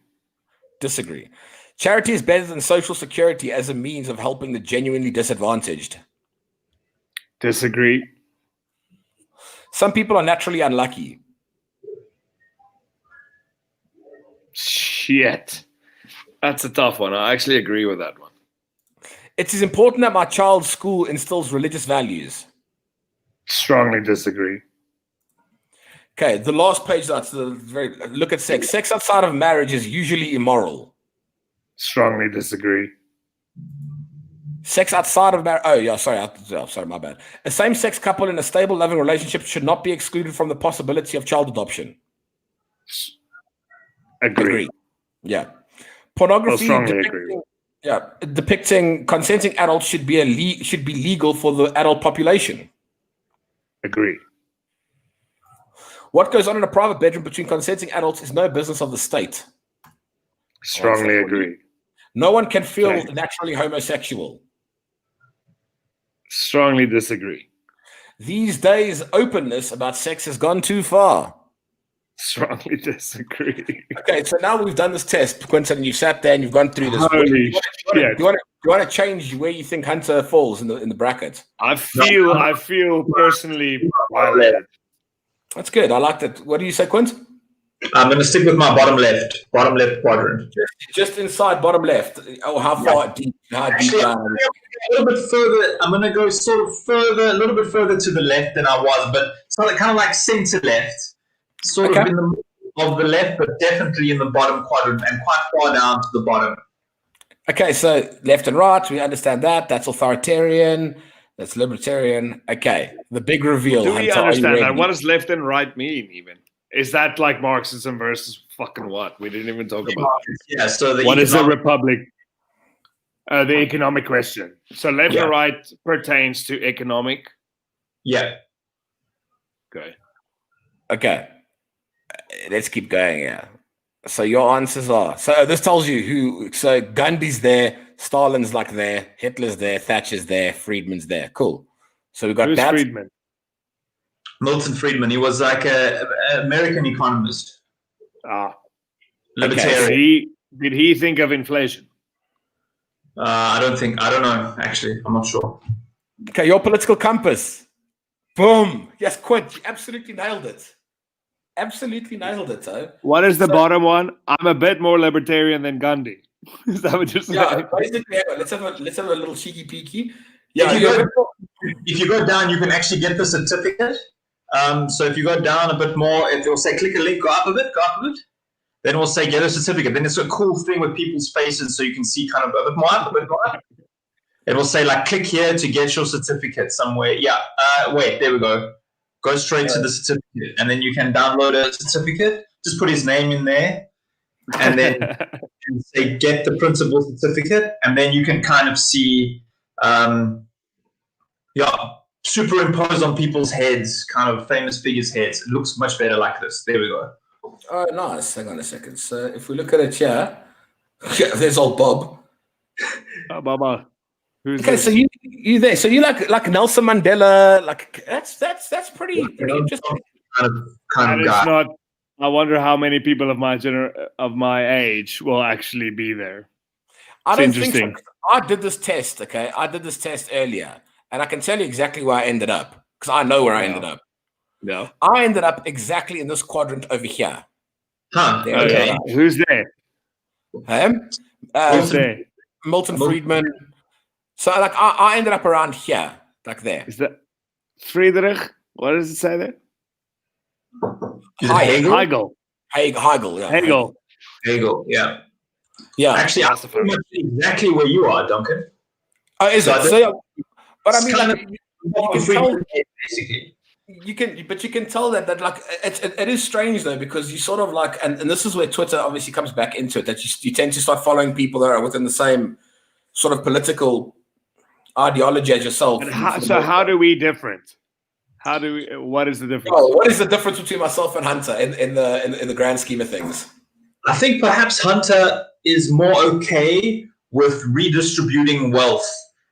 Disagree. Charity is better than social security as a means of helping the genuinely disadvantaged. Disagree. Some people are naturally unlucky. Shit. That's a tough one. I actually agree with that one. It is important that my child's school instills religious values. Strongly disagree. Okay, the last page. Look at sex. Sex outside of marriage is usually immoral. Strongly disagree. Sex outside of marriage. Oh, yeah, sorry, my bad. A same-sex couple in a stable, loving relationship should not be excluded from the possibility of child adoption. Agree. Yeah. Pornography. Strongly agree. Yeah, depicting consenting adults should be legal for the adult population. Agree. What goes on in a private bedroom between consenting adults is no business of the state. Strongly agree. No one can feel naturally homosexual. Strongly disagree. These days, openness about sex has gone too far. Strongly disagree. Okay, so now we've done this test, Quentin, and you sat there and you've gone through this. Holy shit. You want to change where you think Hunter falls in the bracket? I feel personally violated. That's good. I like that. What do you say, Quint? I'm going to stick with my bottom left quadrant. Just inside bottom left. Oh, how far deep? Actually, down? A little bit further. I'm going to go a little bit further to the left than I was, but kind of like center left, of in the middle of the left, but definitely in the bottom quadrant and quite far down to the bottom. Okay, so left and right, we understand that. That's authoritarian. That's libertarian. Okay, the big reveal. Do we understand that? What does left and right mean, even? Is that like Marxism versus fucking what? We didn't even talk about it. Yeah, so what is a republic? The economic question. So left and right pertains to economic? Yeah. Okay. Let's keep going, yeah. So your answers are... So this tells you who... So Gandhi's there, Stalin's like there, Hitler's there, Thatcher's there, Friedman's there. Cool. So we got Who's that. Friedman? Milton Friedman. He was like an American economist. Libertarian. Okay. Did he think of inflation? I don't know, actually. I'm not sure. Okay, your political compass. Boom. Yes, Quint, you absolutely nailed it. Absolutely nailed it, What is the bottom one? I'm a bit more libertarian than Gandhi. Is that what you're saying? Yeah, basically, let's have a little cheeky peeky. Yeah, if you go down, you can actually get the certificate. So if you go down a bit more, it will say click a link, go up a bit. Then we'll say get a certificate. Then it's a cool thing with people's faces so you can see kind of a bit more. It will say like click here to get your certificate somewhere. Yeah. Wait, there we go. Go straight to the certificate, and then you can download a certificate. Just put his name in there, and then you say get the printable certificate, and then you can kind of see, superimposed on people's heads, kind of famous figures' heads. It looks much better like this. There we go. Oh, nice. Hang on a second. So if we look at it here, there's old Bob. Oh, Baba. Who's Okay, this? so you there? So you like Nelson Mandela? Like that's pretty interesting. Kind of guy. Not. I wonder how many people of my age will actually be there. I don't interesting. think so. I did this test. Okay, I did this test earlier, and I can tell you exactly where I ended up because I know where I ended up. No, I ended up exactly in this quadrant over here. Huh? There, Okay. Who's there? Who's there? Milton Friedman. So like I ended up around here, like there. Is that Friedrich? What does it say there? Hegel? Hegel, yeah. Hegel, yeah. Yeah. Actually, I'm pretty much exactly where you are, Duncan. Oh, is it? So, but I mean, kind like, of you can tell, basically. you can tell that like it is strange though, because you sort of like, and this is where Twitter obviously comes back into it, that you tend to start following people that are within the same sort of political ideology as yourself. How do we different? What is the difference? Oh, what is the difference between myself and Hunter in the grand scheme of things? I think perhaps Hunter is more okay with redistributing wealth,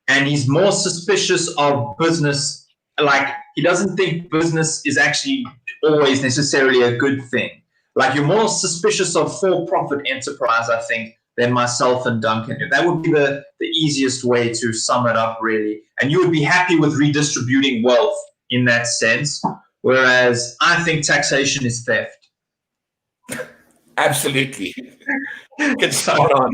and he's more suspicious of business. Like, he doesn't think business is actually always necessarily a good thing. Like, you're more suspicious of for-profit enterprise, I think, than myself and Duncan. That would be the easiest way to sum it up, really. And you would be happy with redistributing wealth in that sense, whereas I think taxation is theft. Absolutely. Get spot on.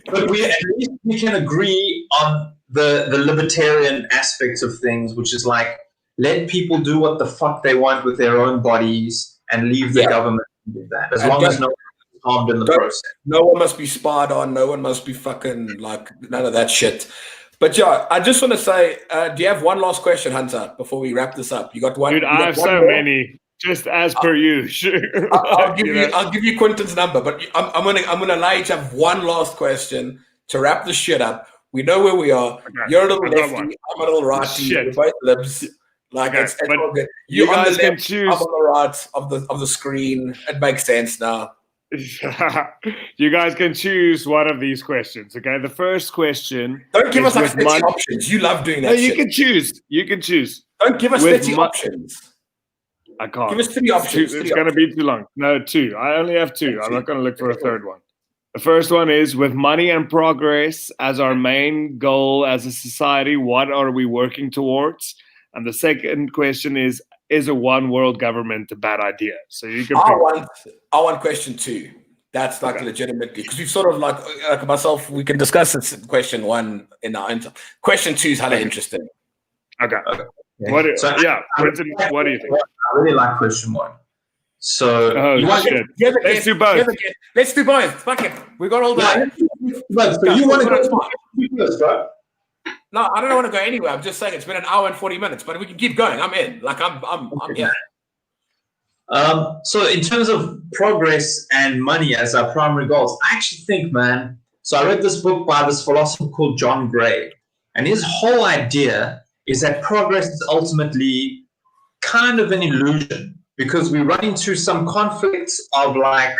But at least we can agree on the libertarian aspects of things, which is like, let people do what the fuck they want with their own bodies and leave the government to do that, as long as no one is harmed in the process. No one must be spied on. No one must be fucking like none of that shit. But yeah, I just want to say, do you have one last question, Hunter, before we wrap this up? You got one? Dude, I have so many. Just as per usual. I'll give you Quentin's number, but I'm gonna allow you to have one last question to wrap the shit up. We know where we are. Okay. You're a little lefty. I'm a little righty. We're both libs. Like it's all good. You on guys the left, can choose. I'm on the right of the screen. It makes sense now. You guys can choose one of these questions. Okay, the first question. Don't give us like 30 options. You love doing that. No, you can choose. You can choose. Don't give us 30 options. I can't. Give us 3 options. It's going to be too long. No, 2. I only have 2. I'm not going to look for a third one. The first one is, with money and progress as our main goal as a society, what are we working towards? And the second question is a one world government a bad idea? So you can. I want question 2. That's like legitimately, because we've sort of like myself. We can discuss this question 1 in our answer. Question 2 is hella interesting. Okay. Yeah. What do you think? I really like question 1. So let's do both. Let's do both. Fuck it. We got all day. So you want to go first, right? No, I don't want to go anywhere. I'm just saying it's been an hour and 40 minutes, but we can keep going. I'm in. Like I'm here. So in terms of progress and money as our primary goals, I actually think, man. So I read this book by this philosopher called John Gray, and his whole idea is that progress is ultimately kind of an illusion, because we run into some conflicts of like,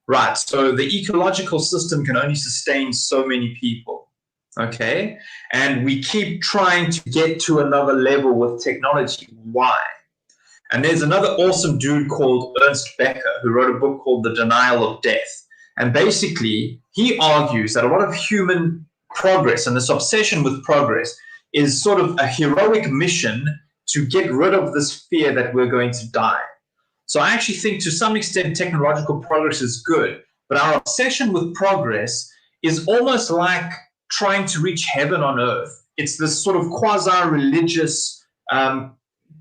right, so the ecological system can only sustain so many people, okay? And we keep trying to get to another level with technology. Why? And there's another awesome dude called Ernst Becker who wrote a book called The Denial of Death. And basically, he argues that a lot of human progress and this obsession with progress is sort of a heroic mission to get rid of this fear that we're going to die. So I actually think to some extent technological progress is good, but our obsession with progress is almost like trying to reach heaven on earth. It's this sort of quasi-religious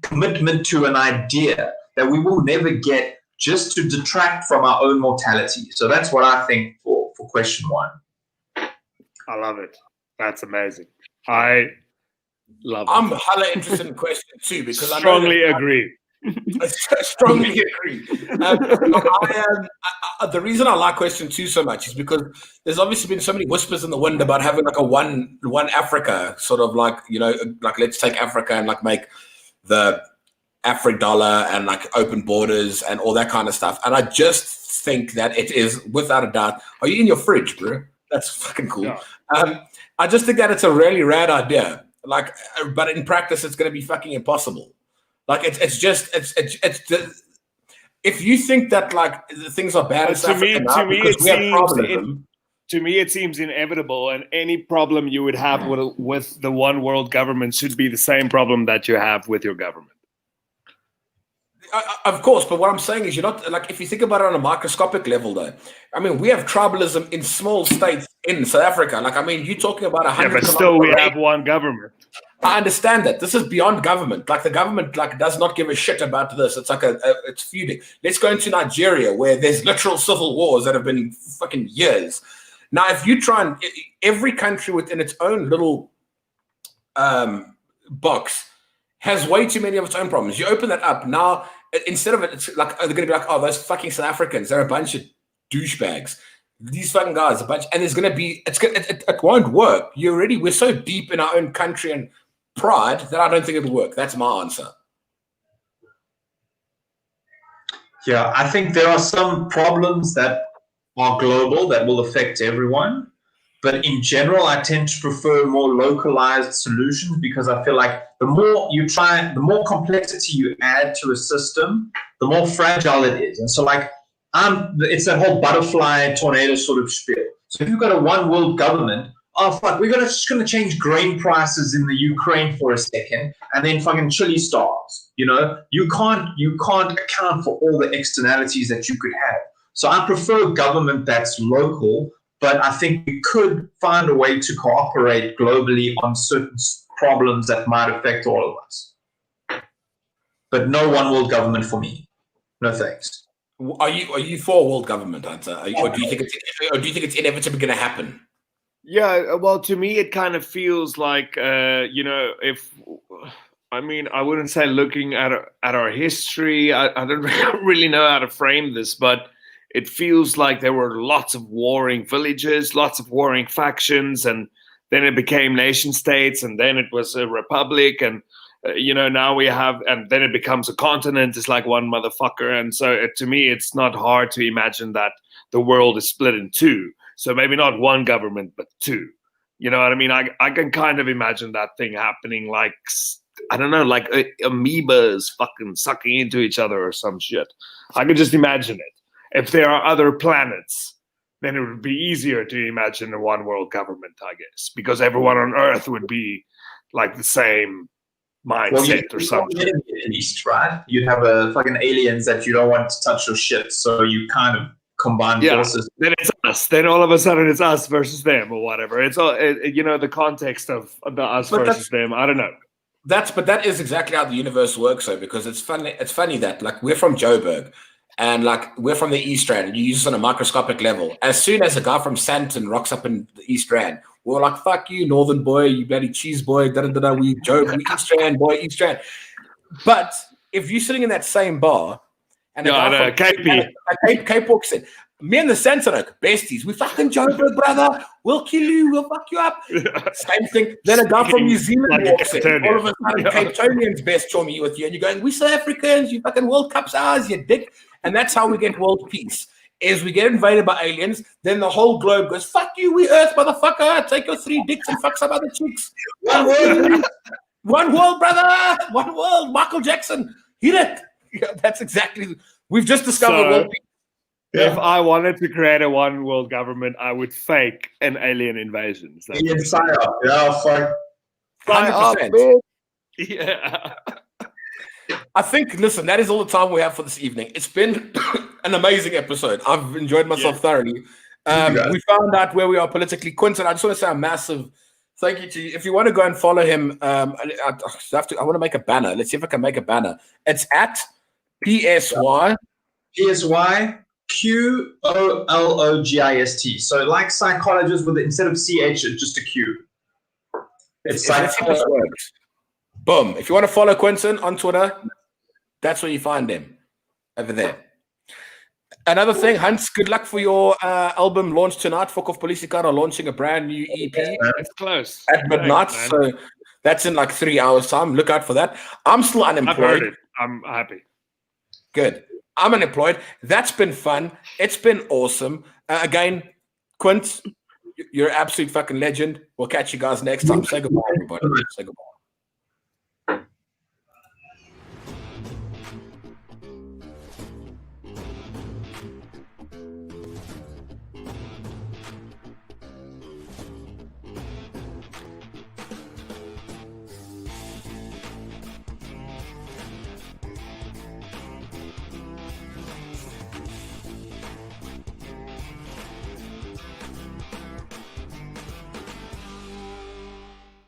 commitment to an idea that we will never get just to detract from our own mortality. So that's what I think for question 1. I love it. That's amazing. I love it. I'm hella interested in question 2 because strongly agree. I strongly agree. The reason I like question 2 so much is because there's obviously been so many whispers in the wind about having like a one Africa sort of like, like let's take Africa and like make the Afri dollar and like open borders and all that kind of stuff. And I just think that it is without a doubt. Are you in your fridge, bro? That's fucking cool. Yeah. I just think that it's a really rad idea. Like, but in practice, it's going to be fucking impossible. Like it's just if you think that like things are bad in South Africa now because we have problems. To me, it seems inevitable, and any problem you would have with the one world government should be the same problem that you have with your government. Of course, but what I'm saying is you're not like if you think about it on a microscopic level, though. I mean, we have tribalism in small states in South Africa. Like, I mean, you're talking about 100. Yeah, but still, we have one government. I understand that this is beyond government. Like the government, like does not give a shit about this. It's like it's feuding. Let's go into Nigeria where there's literal civil wars that have been fucking years. Now, if you try and every country within its own little box has way too many of its own problems. You open that up now. Instead of it, it's like they're gonna be like, oh, those fucking South Africans, they're a bunch of douchebags. These fucking guys, a bunch, and there's gonna be it won't work. We're so deep in our own country and pride that I don't think it'll work. That's my answer. Yeah, I think there are some problems that are global that will affect everyone. But in general, I tend to prefer more localized solutions because I feel like the more you try, the more complexity you add to a system, the more fragile it is. And so like, it's that whole butterfly tornado sort of spiel. So if you've got a one world government, oh fuck, we're just gonna change grain prices in the Ukraine for a second, and then fucking chili starves. You know, you can't account for all the externalities that you could have. So I prefer government that's local, but I think we could find a way to cooperate globally on certain problems that might affect all of us. But no one world government for me. No thanks. Are you for world government, Hunter? Or do you think it's inevitably going to happen? Yeah, well, to me, it kind of feels like I wouldn't say looking at our history. I don't really know how to frame this, but it feels like there were lots of warring villages, lots of warring factions, and then it became nation states, and then it was a republic, and now we have, and then it becomes a continent. It's like one motherfucker, and so to me, it's not hard to imagine that the world is split in two. So maybe not one government, but two. You know what I mean? I can kind of imagine that thing happening, like I don't know, like amoebas fucking sucking into each other or some shit. I can just imagine it. If there are other planets, then it would be easier to imagine a one world government, I guess, because everyone on Earth would be like the same mindset or something. At least, right? You'd have a fucking aliens that you don't want to touch your shit, so you kind of combine forces. Then it's us. Then all of a sudden it's us versus them or whatever. It's all the context of the us versus them. I don't know. But that is exactly how the universe works, though, because it's funny. It's funny that like we're from Joburg. And like we're from the East Rand, and you use this on a microscopic level. As soon as a guy from Sandton rocks up in the East Rand, we're like, "Fuck you, Northern boy, you bloody cheese boy." We joke, we East Rand boy, East Rand. But if you're sitting in that same bar, and Cape walks in, me and the Sandton besties, we fucking Joburg, brother. We'll kill you. We'll fuck you up. Same thing. Then a guy from New Zealand walks in. All of a sudden, Cape Tonians best chummy with you, and you're going, "We South Africans, you fucking World Cup's ours, you dick." And that's how we get world peace. Is we get invaded by aliens, then the whole globe goes, "Fuck you, we Earth, motherfucker! Take your 3 dicks and fuck some other chicks." One world, one world, brother. One world. Michael Jackson, hit it. Yeah, that's exactly. We've just discovered world peace. Yeah. If I wanted to create a one world government, I would fake an alien invasion. Alien psyop. Yeah, fuck. 100%. Yeah. I think, listen, that is all the time we have for this evening. It's been an amazing episode. I've enjoyed myself thoroughly. We found out where we are politically. Quentin, I just want to say a massive thank you to you. If you want to go and follow him, I want to make a banner. Let's see if I can make a banner. It's at PSY PsyQoologist. So like psychologist with instead of CH, it's just a Q. It's like boom. If you want to follow Quentin on Twitter, that's where you find him over there. Another thing, Huntz, good luck for your album launch tonight. Fuck Off Politica are launching a brand new EP. It's close. At midnight. So that's in like 3 hours' time. Look out for that. I'm still unemployed. I've heard it. I'm happy. Good. I'm unemployed. That's been fun. It's been awesome. Again, Quint, you're an absolute fucking legend. We'll catch you guys next time. Say goodbye, everybody. Say goodbye.